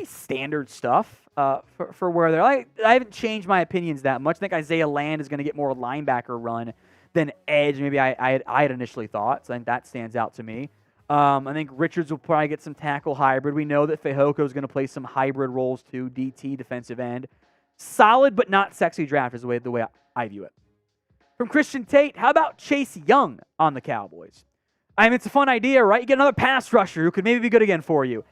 standard stuff for where they're. I haven't changed my opinions that much. I think Isaiah Land is going to get more linebacker run than edge. Maybe I had initially thought. So I think that stands out to me. I think Richards will probably get some tackle hybrid. We know that Fehoko is going to play some hybrid roles too. DT, defensive end. Solid but not sexy draft is the way I view it. From Christian Tate, how about Chase Young on the Cowboys? I mean, it's a fun idea, right? You get another pass rusher who could maybe be good again for you.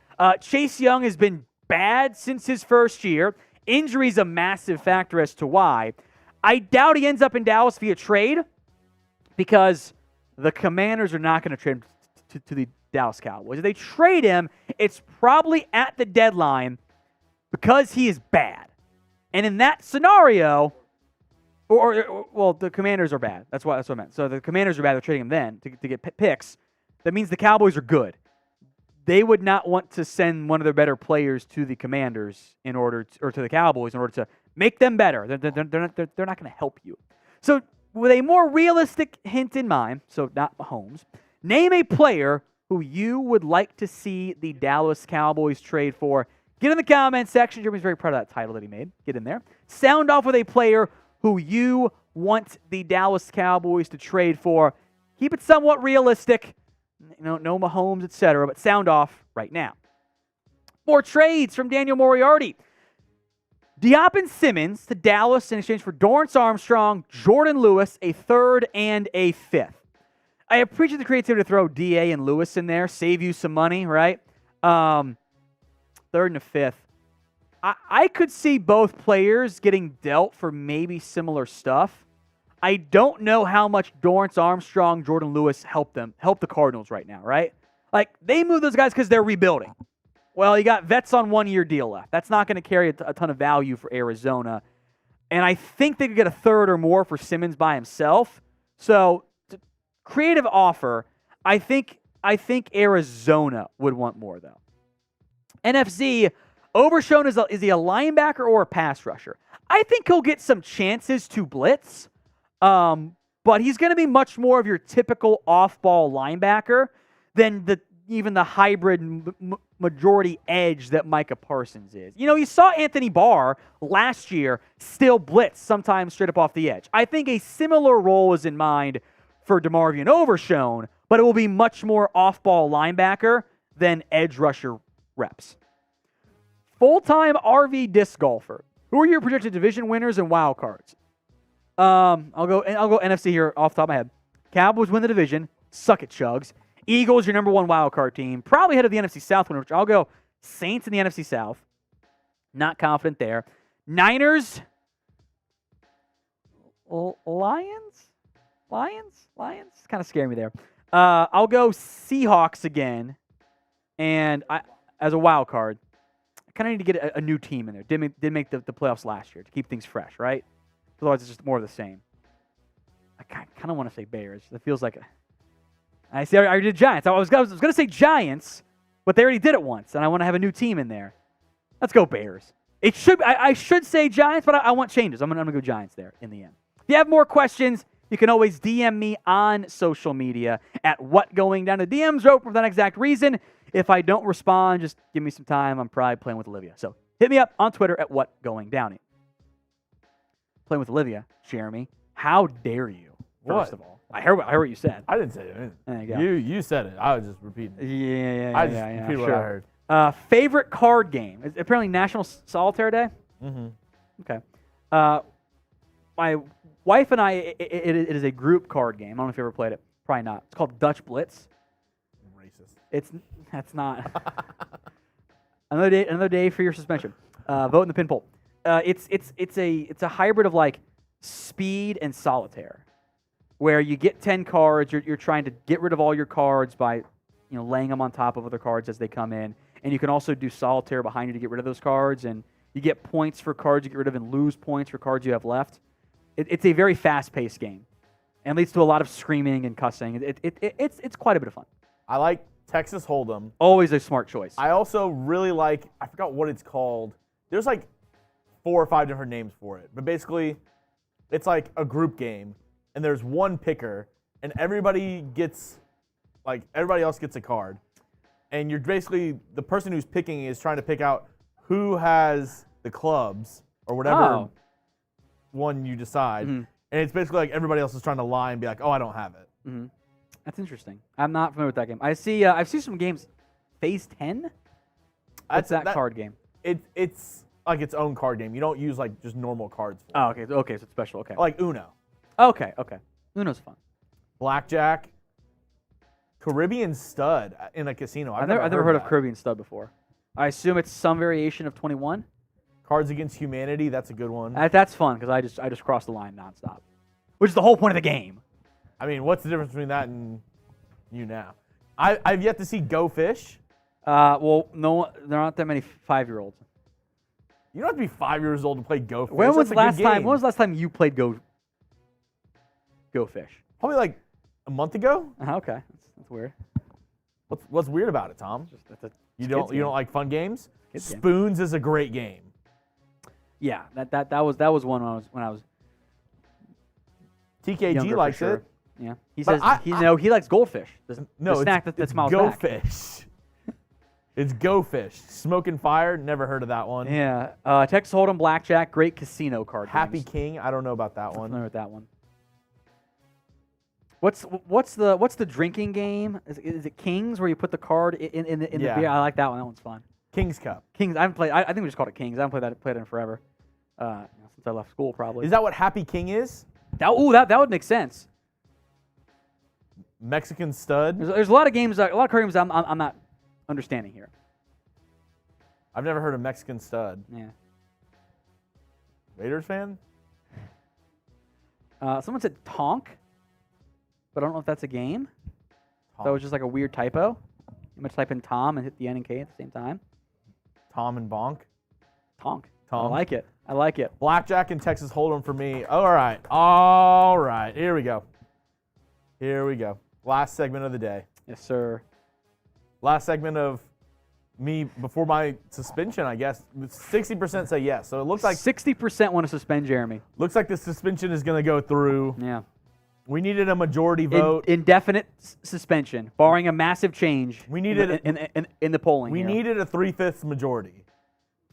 Chase Young has been bad since his first year. Injury's a massive factor as to why. I doubt he ends up in Dallas via trade because the Commanders are not going to trade him to the Dallas Cowboys. If they trade him, it's probably at the deadline because he is bad. And in that scenario, well, the Commanders are bad. That's what I meant. So the Commanders are bad. They're trading him then to get picks. That means the Cowboys are good. They would not want to send one of their better players to the Commanders or to the Cowboys in order to make them better. They're not going to help you. So with a more realistic hint in mind, so not Mahomes, name a player who you would like to see the Dallas Cowboys trade for. Get in the comment section. Jeremy's very proud of that title that he made. Get in there. Sound off with a player who you want the Dallas Cowboys to trade for. Keep it somewhat realistic. No Mahomes, etc., but sound off right now. More trades from Daniel Moriarty. Diop and Simmons to Dallas in exchange for Dorrance Armstrong, Jordan Lewis, a 3rd and a 5th. I appreciate the creativity to throw DA and Lewis in there, save you some money, right? 3rd and a 5th. I could see both players getting dealt for maybe similar stuff. I don't know how much Dorrance Armstrong, Jordan Lewis help the Cardinals right now, right? Like, they move those guys because they're rebuilding. Well, you got vets on 1-year deal left. That's not going to carry a ton of value for Arizona. And I think they could get a 3rd or more for Simmons by himself. So, creative offer. I think Arizona would want more, though. NFC, Overshown, is he a linebacker or a pass rusher? I think he'll get some chances to blitz. But he's going to be much more of your typical off-ball linebacker than even the hybrid majority edge that Micah Parsons is. You saw Anthony Barr last year still blitz sometimes straight up off the edge. I think a similar role is in mind for DeMarvion Overshone, but it will be much more off-ball linebacker than edge rusher reps. Full-time RV disc golfer. Who are your projected division winners and wild cards? I'll go NFC here off the top of my head. Cowboys win the division. Suck it, Chugs. Eagles, your number one wild card team. Probably ahead of the NFC South winner, which I'll go Saints in the NFC South. Not confident there. Niners. Lions? Kind of scare me there. I'll go Seahawks again. And as a wild card, I kind of need to get a new team in there. Did make the playoffs last year to keep things fresh, right? Otherwise, it's just more of the same. I kind of want to say Bears. It feels like I already did Giants. I was going to say Giants, but they already did it once, and I want to have a new team in there. Let's go Bears. I should say Giants, but I want changes. I'm going to go Giants there in the end. If you have more questions, you can always DM me on social media at whatgoingdown. The DMs are open for that exact reason. If I don't respond, just give me some time. I'm probably playing with Olivia. So hit me up on Twitter at whatgoingdowny. Playing with Olivia, Jeremy. How dare you? First of all, I heard what you said. I didn't say it. There you go. You said it. I was just repeating it. Yeah. I just repeated what I heard. Favorite card game? It's apparently National Solitaire Day. Mm-hmm. Okay. My wife and I, it is a group card game. I don't know if you ever played it. Probably not. It's called Dutch Blitz. Racist. That's not. Another day for your suspension. Vote in the pin poll. It's a hybrid of like speed and solitaire, where you get 10 cards. You're trying to get rid of all your cards by laying them on top of other cards as they come in, and you can also do solitaire behind you to get rid of those cards, and you get points for cards you get rid of and lose points for cards you have left. It's a very fast-paced game, and leads to a lot of screaming and cussing. It's quite a bit of fun. I like Texas Hold'em. Always a smart choice. I also really like, I forgot what it's called. There's like 4 or 5 different names for it. But basically, it's like a group game, and there's one picker, and everybody else gets a card. And you're basically, the person who's picking is trying to pick out who has the clubs, or whatever one you decide. Mm-hmm. And it's basically like everybody else is trying to lie and be like, oh, I don't have it. Mm-hmm. That's interesting. I'm not familiar with that game. I've seen some games. Phase 10? What's that card game? It's like its own card game. You don't use like just normal cards for it. Oh, okay. Okay, so it's special. Okay. Like Uno. Okay. Uno's fun. Blackjack. Caribbean Stud in a casino. I've never heard of Caribbean Stud before. I assume it's some variation of 21. Cards Against Humanity. That's a good one. That's fun because I just cross the line nonstop, which is the whole point of the game. I mean, what's the difference between that and you now? I've yet to see Go Fish. Well, no, there aren't that many 5-year-olds. You don't have to be 5 years old to play Go Fish. When was the last time you played Go Fish? Probably like a month ago. Okay, that's weird. What's weird about it, Tom? You don't like fun games? Spoons is a great game. Yeah, that was one when I was TKG likes it. Yeah, he says he likes goldfish. The snack that smiles back. Go Fish. It's Go Fish. Smoking Fire. Never heard of that one. Yeah, Texas Hold'em, Blackjack, great casino card. Happy games. King. I don't know about that one. I'm familiar with that one. What's the drinking game? Is it Kings where you put the card in the beer? I like that one. That one's fun. King's Cup. Kings. I haven't played. I think we just called it Kings. I haven't played it in forever. Since I left school, probably. Is that what Happy King is? That would make sense. Mexican Stud. There's a lot of games, a lot of card games I'm not understanding here. I've never heard of Mexican Stud. Yeah. Raiders fan? Someone said Tonk, but I don't know if that's a game. That was just like a weird typo. You must type in Tom and hit the N and K at the same time. Tom and Bonk. Tonk. I like it. Blackjack and Texas Hold'em for me. All right. Here we go. Last segment of the day. Yes, sir. Last segment of me before my suspension, I guess. 60% say yes. So it looks like 60% want to suspend Jeremy. Looks like the suspension is going to go through. Yeah. We needed a majority vote. Indefinite suspension, barring a massive change. We needed in the polling. We needed a 3/5 majority.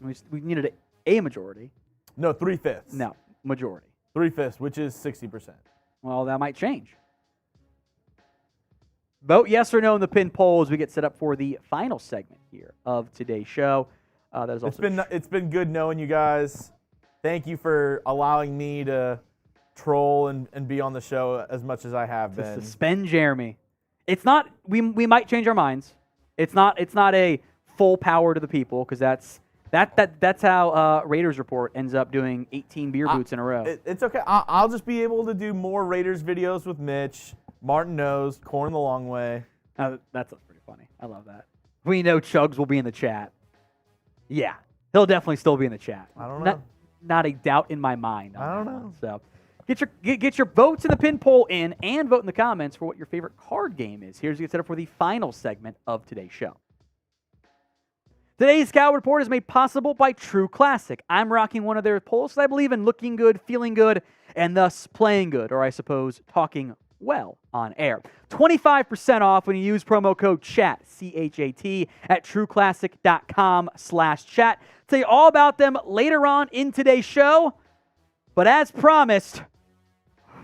We needed a majority. No, 3/5. No, majority. 3/5, which is 60%. Well, that might change. Vote yes or no in the pin poll as we get set up for the final segment here of today's show. That is also it's been good knowing you guys. Thank you for allowing me to troll and be on the show as much as I have been. Suspend Jeremy. It's not. We might change our minds. It's not a full power to the people because that's how Raiders Report ends up doing 18 beer boots in a row. It's okay. I'll just be able to do more Raiders videos with Mitch. Martin knows. Corn the long way. That's pretty funny. I love that. We know Chugs will be in the chat. Yeah, he'll definitely still be in the chat. I don't know. Not a doubt in my mind. I don't know. So get your votes in the pin poll in and vote in the comments for what your favorite card game is. Here's to get set up for the final segment of today's show. Today's Cowboys Report is made possible by True Classic. I'm rocking one of their polls because I believe in looking good, feeling good, and thus playing good, or I suppose talking well on air. 25% off when you use promo code CHAT, C-H-A-T, at trueclassic.com/chat. Tell you all about them later on in today's show. But as promised,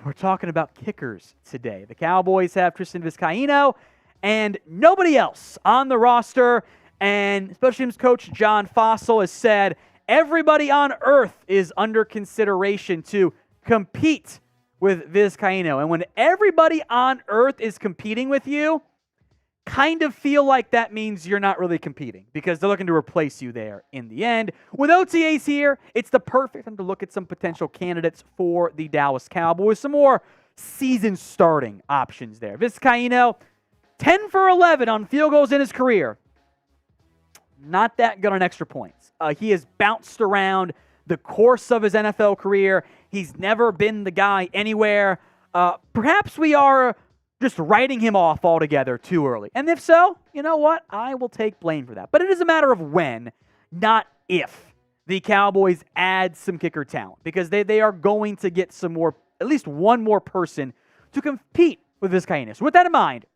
we're talking about kickers today. The Cowboys have Tristan Vizcaino and nobody else on the roster. And special teams coach John Fossil has said everybody on earth is under consideration to compete with Vizcaino. And when everybody on earth is competing with you, kind of feel like that means you're not really competing because they're looking to replace you there in the end. With OTAs here, it's the perfect time to look at some potential candidates for the Dallas Cowboys. Some more season starting options there. Vizcaino, 10 for 11 on field goals in his career. Not that good on extra points. He has bounced around the course of his NFL career. He's never been the guy anywhere. Perhaps we are just writing him off altogether too early. And if so, you know what? I will take blame for that. But it is a matter of when, not if, the Cowboys add some kicker talent. Because they are going to get some more, at least one more person to compete with Vizcaino. So with that in mind,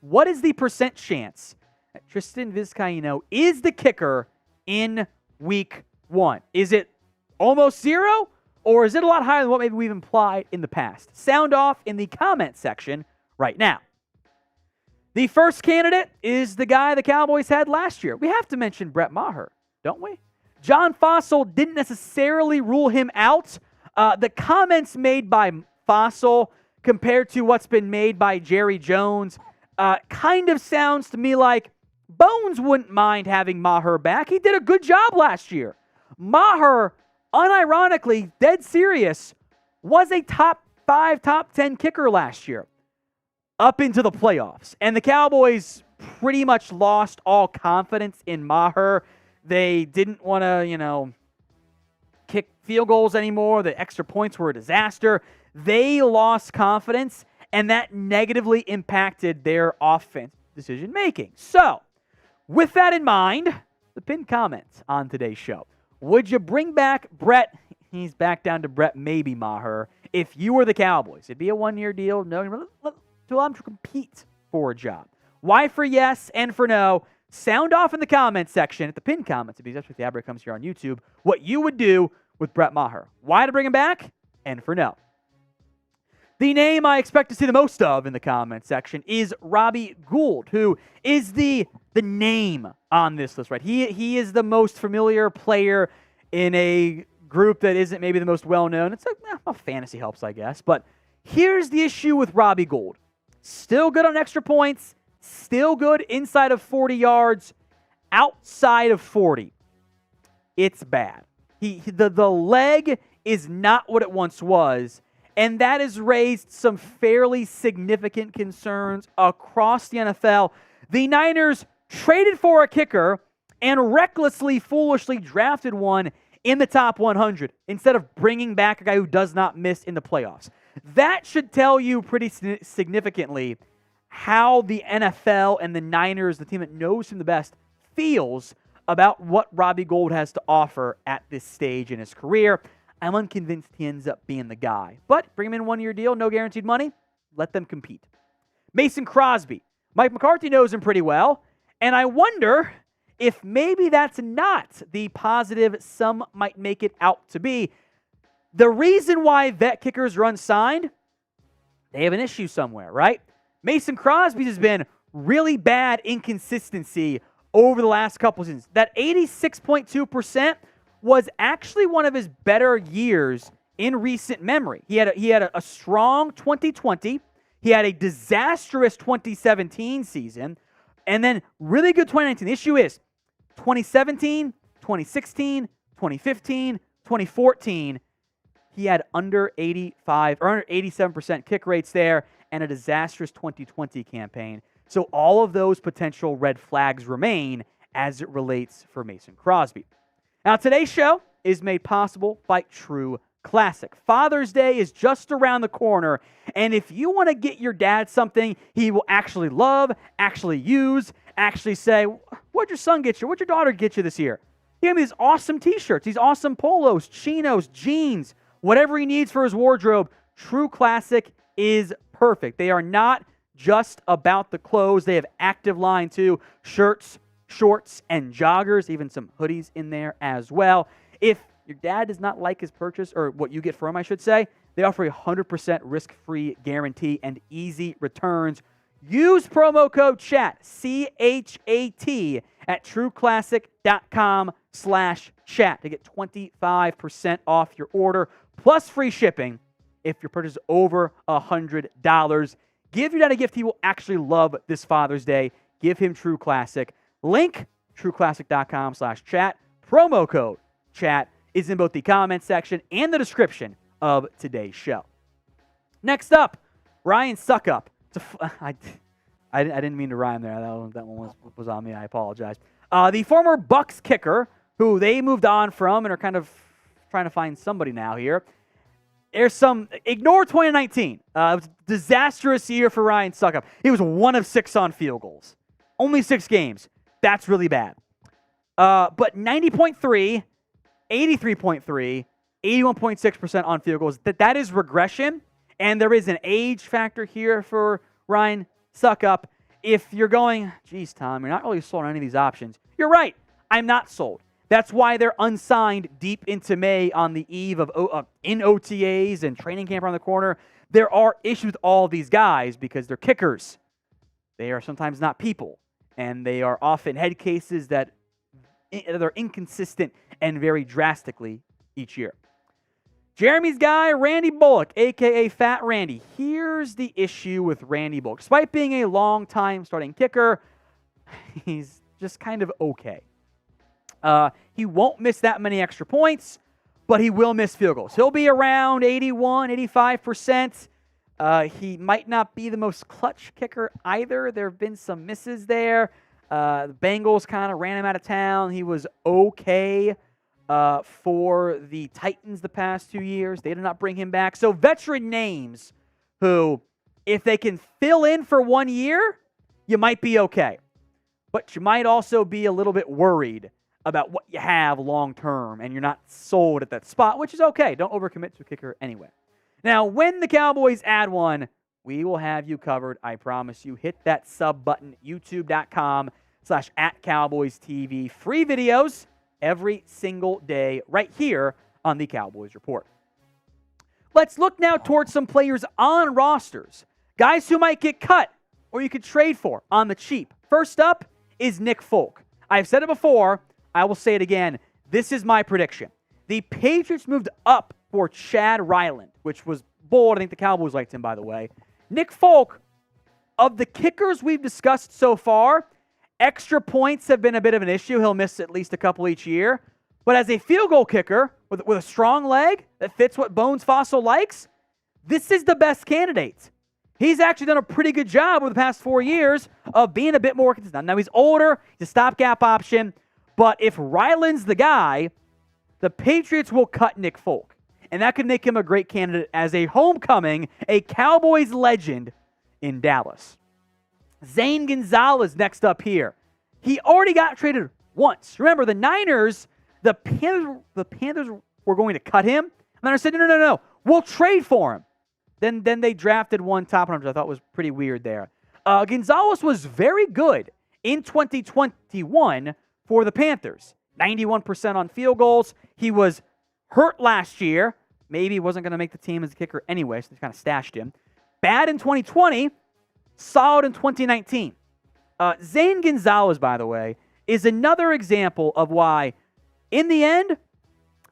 what is the percent chance that Tristan Vizcaino is the kicker in week 1? Is it almost zero? Or is it a lot higher than what maybe we've implied in the past? Sound off in the comment section right now. The first candidate is the guy the Cowboys had last year. We have to mention Brett Maher, don't we? John Fossil didn't necessarily rule him out. The comments made by Fossil compared to what's been made by Jerry Jones kind of sounds to me like Bones wouldn't mind having Maher back. He did a good job last year. Maher, unironically, dead serious, was a top 5, top 10 kicker last year up into the playoffs. And the Cowboys pretty much lost all confidence in Maher. They didn't want to, kick field goals anymore. The extra points were a disaster. They lost confidence, and that negatively impacted their offense decision-making. So, with that in mind, the pinned comments on today's show. Would you bring back Brett? He's back down to Brett, maybe Maher. If you were the Cowboys, it'd be a one-year deal. No, to allow him to compete for a job. Why for yes and for no? Sound off in the comments section at the pinned comments. If that's what the ad break comes here on YouTube, what you would do with Brett Maher. Why to bring him back and for no. The name I expect to see the most of in the comments section is Robbie Gould, who is the name on this list, right? He is the most familiar player in a group that isn't maybe the most well-known. It's like, fantasy helps, I guess. But here's the issue with Robbie Gould. Still good on extra points, still good inside of 40 yards, outside of 40. It's bad. The leg is not what it once was. And that has raised some fairly significant concerns across the NFL. The Niners traded for a kicker and recklessly, foolishly drafted one in the top 100 instead of bringing back a guy who does not miss in the playoffs. That should tell you pretty significantly how the NFL and the Niners, the team that knows him the best, feels about what Robbie Gould has to offer at this stage in his career. I'm unconvinced he ends up being the guy. But bring him in 1-year deal, no guaranteed money. let them compete. Mason Crosby. Mike McCarthy knows him pretty well, and I wonder if maybe that's not the positive some might make it out to be. The reason why vet kickers are unsigned, they have an issue somewhere, right? Mason Crosby has been really bad inconsistency over the last couple of seasons. That 86.2% was actually one of his better years in recent memory. He had a strong 2020. He had a disastrous 2017 season, and then really good 2019. The issue is 2017, 2016, 2015, 2014, he had under 85 or under 87% kick rates there and a disastrous 2020 campaign. So all of those potential red flags remain as it relates for Mason Crosby. Now, today's show is made possible by True Classic. Father's Day is just around the corner, and if you want to get your dad something he will actually love, actually use, actually say, what'd your son get you? What'd your daughter get you this year? He gave me these awesome t-shirts, these awesome polos, chinos, jeans, whatever he needs for his wardrobe. True Classic is perfect. They are not just about the clothes. They have active line too, shirts, shorts, and joggers, even some hoodies in there as well. If your dad does not like his purchase, or what you get for him, I should say, they offer a 100% risk-free guarantee and easy returns. Use promo code CHAT, C-H-A-T, at trueclassic.com/chat to get 25% off your order, plus free shipping if your purchase is over $100. Give your dad a gift he will actually love this Father's Day. Give him True Classic. Link, trueclassic.com/chat. Promo code CHAT is in both the comment section and the description of today's show. Next up, Ryan Suckup. I didn't mean to rhyme there. That one was on me. I apologize. The former Bucks kicker, who they moved on from and are kind of trying to find somebody now here. Ignore 2019. It was a disastrous year for Ryan Suckup. He was 1 of 6 on field goals. Only 6 games. That's really bad. But 90.3, 83.3, 81.6% on field goals. That is regression, and there is an age factor here for Ryan Suckup. If you're going, geez, Tom, you're not really sold on any of these options. You're right. I'm not sold. That's why they're unsigned deep into May on the eve of in OTAs and training camp around the corner. There are issues with all of these guys because they're kickers. They are sometimes not people, and they are often head cases that they're inconsistent and vary drastically each year. Jeremy's guy, Randy Bullock, a.k.a. Fat Randy. Here's the issue with Randy Bullock. Despite being a long-time starting kicker, he's just kind of okay. He won't miss that many extra points, but he will miss field goals. He'll be around 81, 85%. He might not be the most clutch kicker either. There have been some misses there. The Bengals kind of ran him out of town. He was okay for the Titans the past 2 years. They did not bring him back. So veteran names who, if they can fill in for 1 year, you might be okay. But you might also be a little bit worried about what you have long-term, and you're not sold at that spot, which is okay. Don't overcommit to a kicker anyway. Now, when the Cowboys add one, we will have you covered, I promise you. Hit that sub button, youtube.com/@CowboysTV. Free videos every single day right here on the Cowboys Report. Let's look now towards some players on rosters. Guys who might get cut or you could trade for on the cheap. First up is Nick Folk. I've said it before. I will say it again. This is my prediction. The Patriots moved up for Chad Ryland, which was bold. I think the Cowboys liked him, by the way. Nick Folk, of the kickers we've discussed so far, extra points have been a bit of an issue. He'll miss at least a couple each year. But as a field goal kicker with a strong leg that fits what Bones Fossil likes, this is the best candidate. He's actually done a pretty good job over the past 4 years of being a bit more consistent. Now, he's older. He's a stopgap option. But if Ryland's the guy, the Patriots will cut Nick Folk. And that could make him a great candidate as a homecoming, a Cowboys legend in Dallas. Zane Gonzalez next up here. He already got traded once. Remember, the Niners, the Panthers were going to cut him. And then I said, no. We'll trade for him. Then they drafted one top 100, which I thought was pretty weird there. Gonzalez was very good in 2021 for the Panthers. 91% on field goals. He was hurt last year. Maybe he wasn't going to make the team as a kicker anyway, so they kind of stashed him. Bad in 2020, solid in 2019. Zane Gonzalez, by the way, is another example of why, in the end,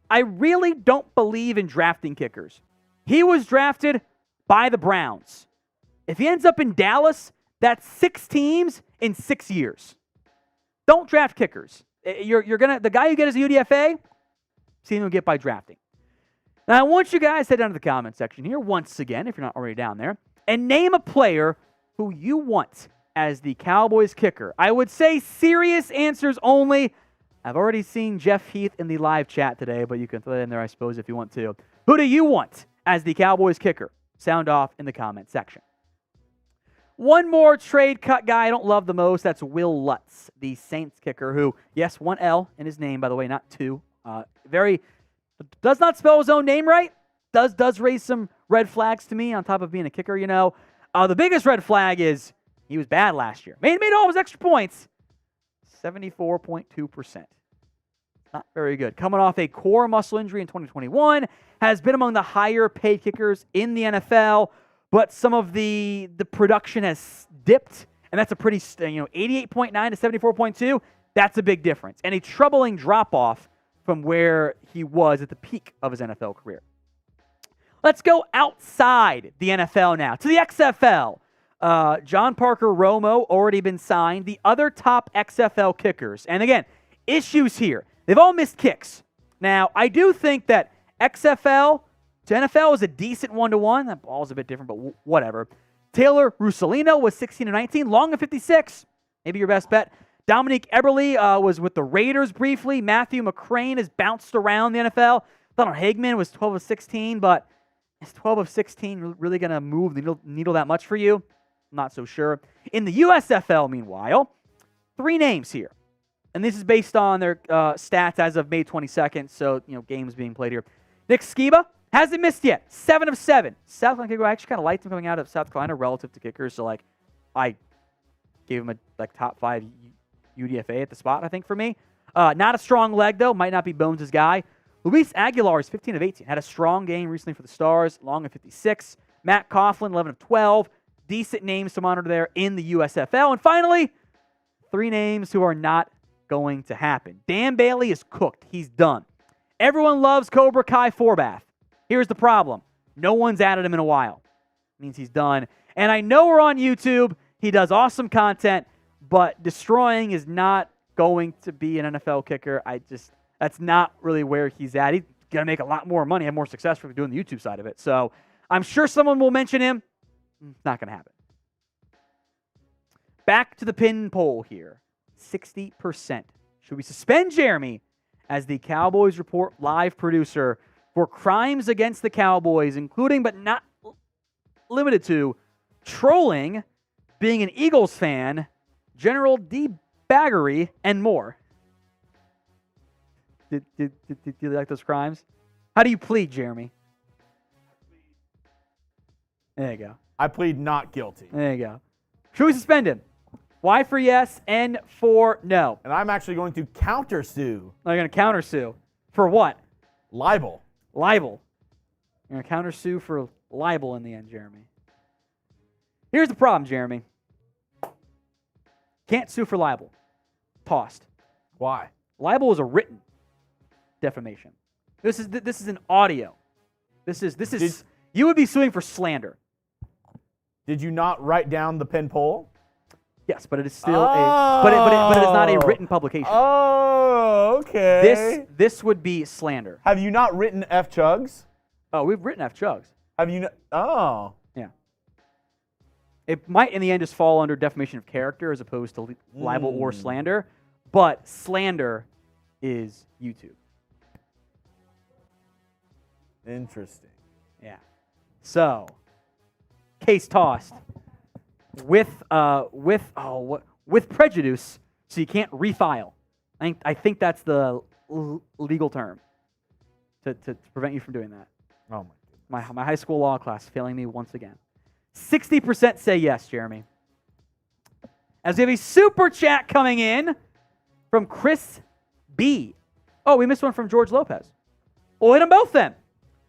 I really don't believe in drafting kickers. He was drafted by the Browns. If he ends up in Dallas, that's 6 teams in 6 years. Don't draft kickers. The guy you get as a UDFA, see him get by drafting. Now, I want you guys to head down to the comment section here once again, if you're not already down there, and name a player who you want as the Cowboys kicker. I would say serious answers only. I've already seen Jeff Heath in the live chat today, but you can throw that in there, I suppose, if you want to. Who do you want as the Cowboys kicker? Sound off in the comment section. One more trade cut guy I don't love the most. That's Will Lutz, the Saints kicker, who, yes, 1 L in his name, by the way, not 2. Does not spell his own name right. Does raise some red flags to me on top of being a kicker, you know. The biggest red flag is he was bad last year. Made all his extra points. 74.2%. Not very good. Coming off a core muscle injury in 2021, has been among the higher paid kickers in the NFL, but some of the production has dipped, and that's a pretty, 88.9 to 74.2, that's a big difference. And a troubling drop-off from where he was at the peak of his NFL career. Let's go outside the NFL now, to the XFL. John Parker Romo already been signed. The other top XFL kickers, and again, issues here. They've all missed kicks. Now, I do think that XFL to NFL is a decent 1-to-1. That ball's a bit different, but whatever. Taylor Russolino was 16-19, long of 56. Maybe your best bet. Dominique Eberle was with the Raiders briefly. Matthew McCrane has bounced around the NFL. Donald Hagman was 12 of 16, but is 12 of 16 really going to move the needle that much for you? I'm not so sure. In the USFL, meanwhile, 3 names here. And this is based on their stats as of May 22nd, so, games being played here. Nick Skiba hasn't missed yet. 7 of 7. South Carolina kicker, I actually kind of liked him coming out of South Carolina relative to kickers, so, I gave him a top 5 UDFA at the spot, I think, for me. Not a strong leg, though. Might not be Bones' guy. Luis Aguilar is 15 of 18. Had a strong game recently for the Stars, long of 56. Matt Coughlin, 11 of 12. Decent names to monitor there in the USFL. And finally, 3 names who are not going to happen. Dan Bailey is cooked. He's done. Everyone loves Cobra Kai Forbath. Here's the problem. No one's added him in a while. Means he's done. And I know we're on YouTube. He does awesome content, but destroying is not going to be an NFL kicker. That's not really where he's at. He's going to make a lot more money, have more success for doing the YouTube side of it. So I'm sure someone will mention him. It's not going to happen. Back to the pin poll here. 60%. Should we suspend Jeremy as the Cowboys Report live producer for crimes against the Cowboys, including but not limited to trolling, being an Eagles fan, general debaggery, and more? Did you like those crimes? How do you plead, Jeremy? There you go. I plead not guilty. There you go. Should we suspend him? Y for yes, N for no. And I'm actually going to countersue. You're going to countersue. For what? Libel. Libel. You're going to countersue for libel in the end, Jeremy. Here's the problem, Jeremy. Can't sue for libel. Tossed. Why? Libel is a written defamation. This is an audio. This is you would be suing for slander. Did you not write down the pin poll? Yes, but it is still but it is not a written publication. Oh, okay. This would be slander. Have you not written F Chugs? Oh, we've written F Chugs. Have you not? Oh. Yeah. It might in the end just fall under defamation of character as opposed to libel or slander, but slander is YouTube. Interesting. Yeah. So, case tossed with prejudice, so you can't refile. I think that's the legal term to prevent you from doing that. Oh my goodness. My high school law class failing me once again. 60% say yes, Jeremy. As we have a super chat coming in from Chris B. Oh, we missed one from George Lopez. We'll hit them both then.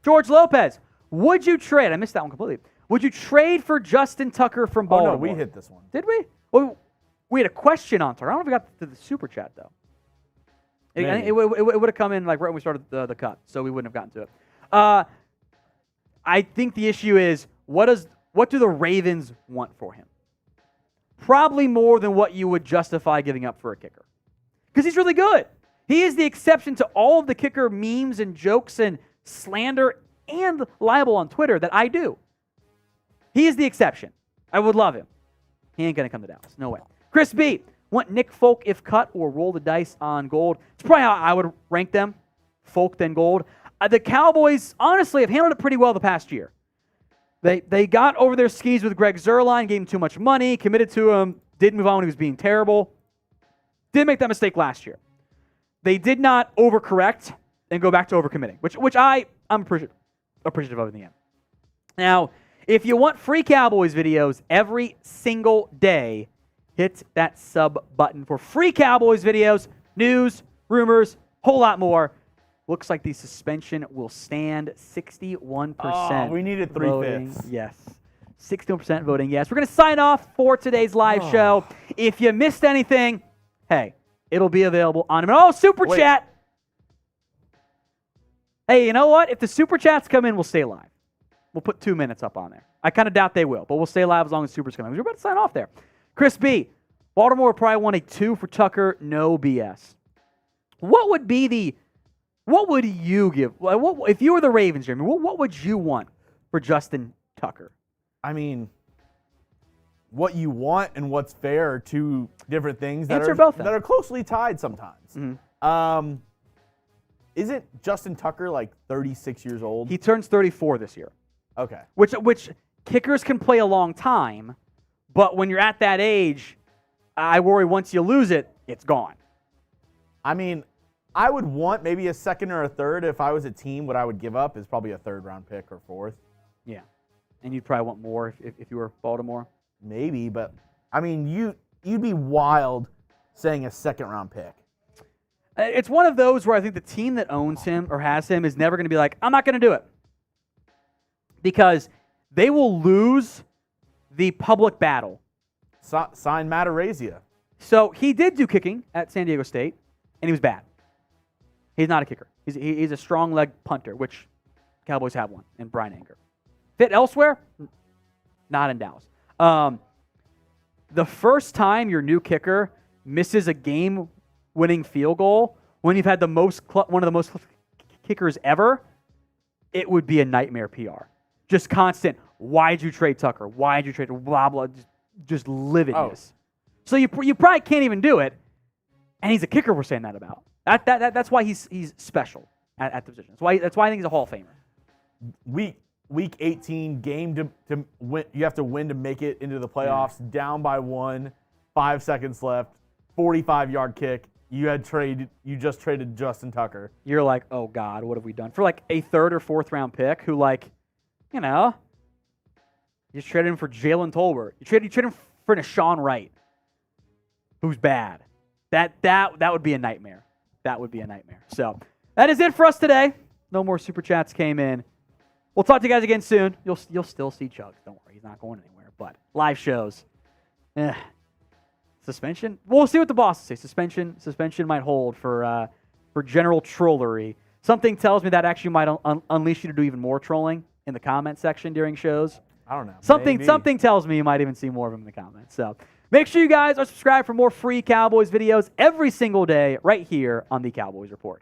George Lopez, would you trade? I missed that one completely. Would you trade for Justin Tucker from Baltimore? Oh, no, we hit this one. Did we? Well, we had a question on Tucker. I don't know if we got to the super chat, though. It would have come in like right when we started the cut, so we wouldn't have gotten to it. I think the issue is, what do the Ravens want for him? Probably more than what you would justify giving up for a kicker. Because he's really good. He is the exception to all of the kicker memes and jokes and slander and libel on Twitter that I do. He is the exception. I would love him. He ain't going to come to Dallas. No way. Chris B. Want Nick Folk if cut or roll the dice on Gold? It's probably how I would rank them. Folk, then Gold. The Cowboys, honestly, have handled it pretty well the past year. They got over their skis with Greg Zuerlein, gave him too much money, committed to him, didn't move on when he was being terrible. Did make that mistake last year. They did not overcorrect and go back to overcommitting, which I'm appreciative of in the end. Now, if you want free Cowboys videos every single day, hit that sub button for free Cowboys videos, news, rumors, whole lot more. Looks like the suspension will stand. 61%. Oh, we needed 3/5. Yes. 61% voting yes. We're going to sign off for today's live show. If you missed anything, hey, it'll be available on demand. Oh, Super Chat. Hey, you know what? If the Super Chats come in, we'll stay live. We'll put 2 minutes up on there. I kind of doubt they will, but we'll stay live as long as Super's coming. We're about to sign off there. Chris B. Baltimore probably want a 2 for Tucker. No BS. What would you give? If you were the Ravens, Jeremy, what would you want for Justin Tucker? I mean, what you want and what's fair are two different things that are closely tied sometimes. Mm-hmm. Isn't Justin Tucker like 36 years old? He turns 34 this year. Okay. Which kickers can play a long time, but when you're at that age, I worry once you lose it, it's gone. I mean, I would want maybe a second or a third. If I was a team, what I would give up is probably a third-round pick or fourth. Yeah. And you'd probably want more if you were Baltimore? Maybe, but, I mean, you'd be wild saying a second-round pick. It's one of those where I think the team that owns him or has him is never going to be like, I'm not going to do it. Because they will lose the public battle. Sign Matt Araiza. So he did do kicking at San Diego State, and he was bad. He's not a kicker. He's a strong leg punter, which Cowboys have one, and Brian Anger. Fit elsewhere? Not in Dallas. The first time your new kicker misses a game-winning field goal when you've had one of the most kickers ever, it would be a nightmare PR. Just constant, why'd you trade Tucker? Why'd you trade blah, blah, just lividness. So you probably can't even do it, and he's a kicker we're saying that about. That's why he's special at the position. That's why I think he's a Hall of Famer. Week 18 game to win. You have to win to make it into the playoffs. Yeah. Down by 1, 5 seconds left, 45-yard kick. You just traded Justin Tucker. You're like, oh God, what have we done for like a third or fourth round pick? Who you just traded him for Jalen Tolbert. You traded him for Deshaun Wright, who's bad. That would be a nightmare. That would be a nightmare. So that is it for us today. No more Super Chats came in. We'll talk to you guys again soon. You'll still see Chugs. Don't worry. He's not going anywhere. But live shows. Suspension? We'll see what the bosses say. Suspension might hold for general trollery. Something tells me that actually might unleash you to do even more trolling in the comment section during shows. I don't know. Something tells me you might even see more of them in the comments. So make sure you guys are subscribed for more free Cowboys videos every single day right here on the Cowboys Report.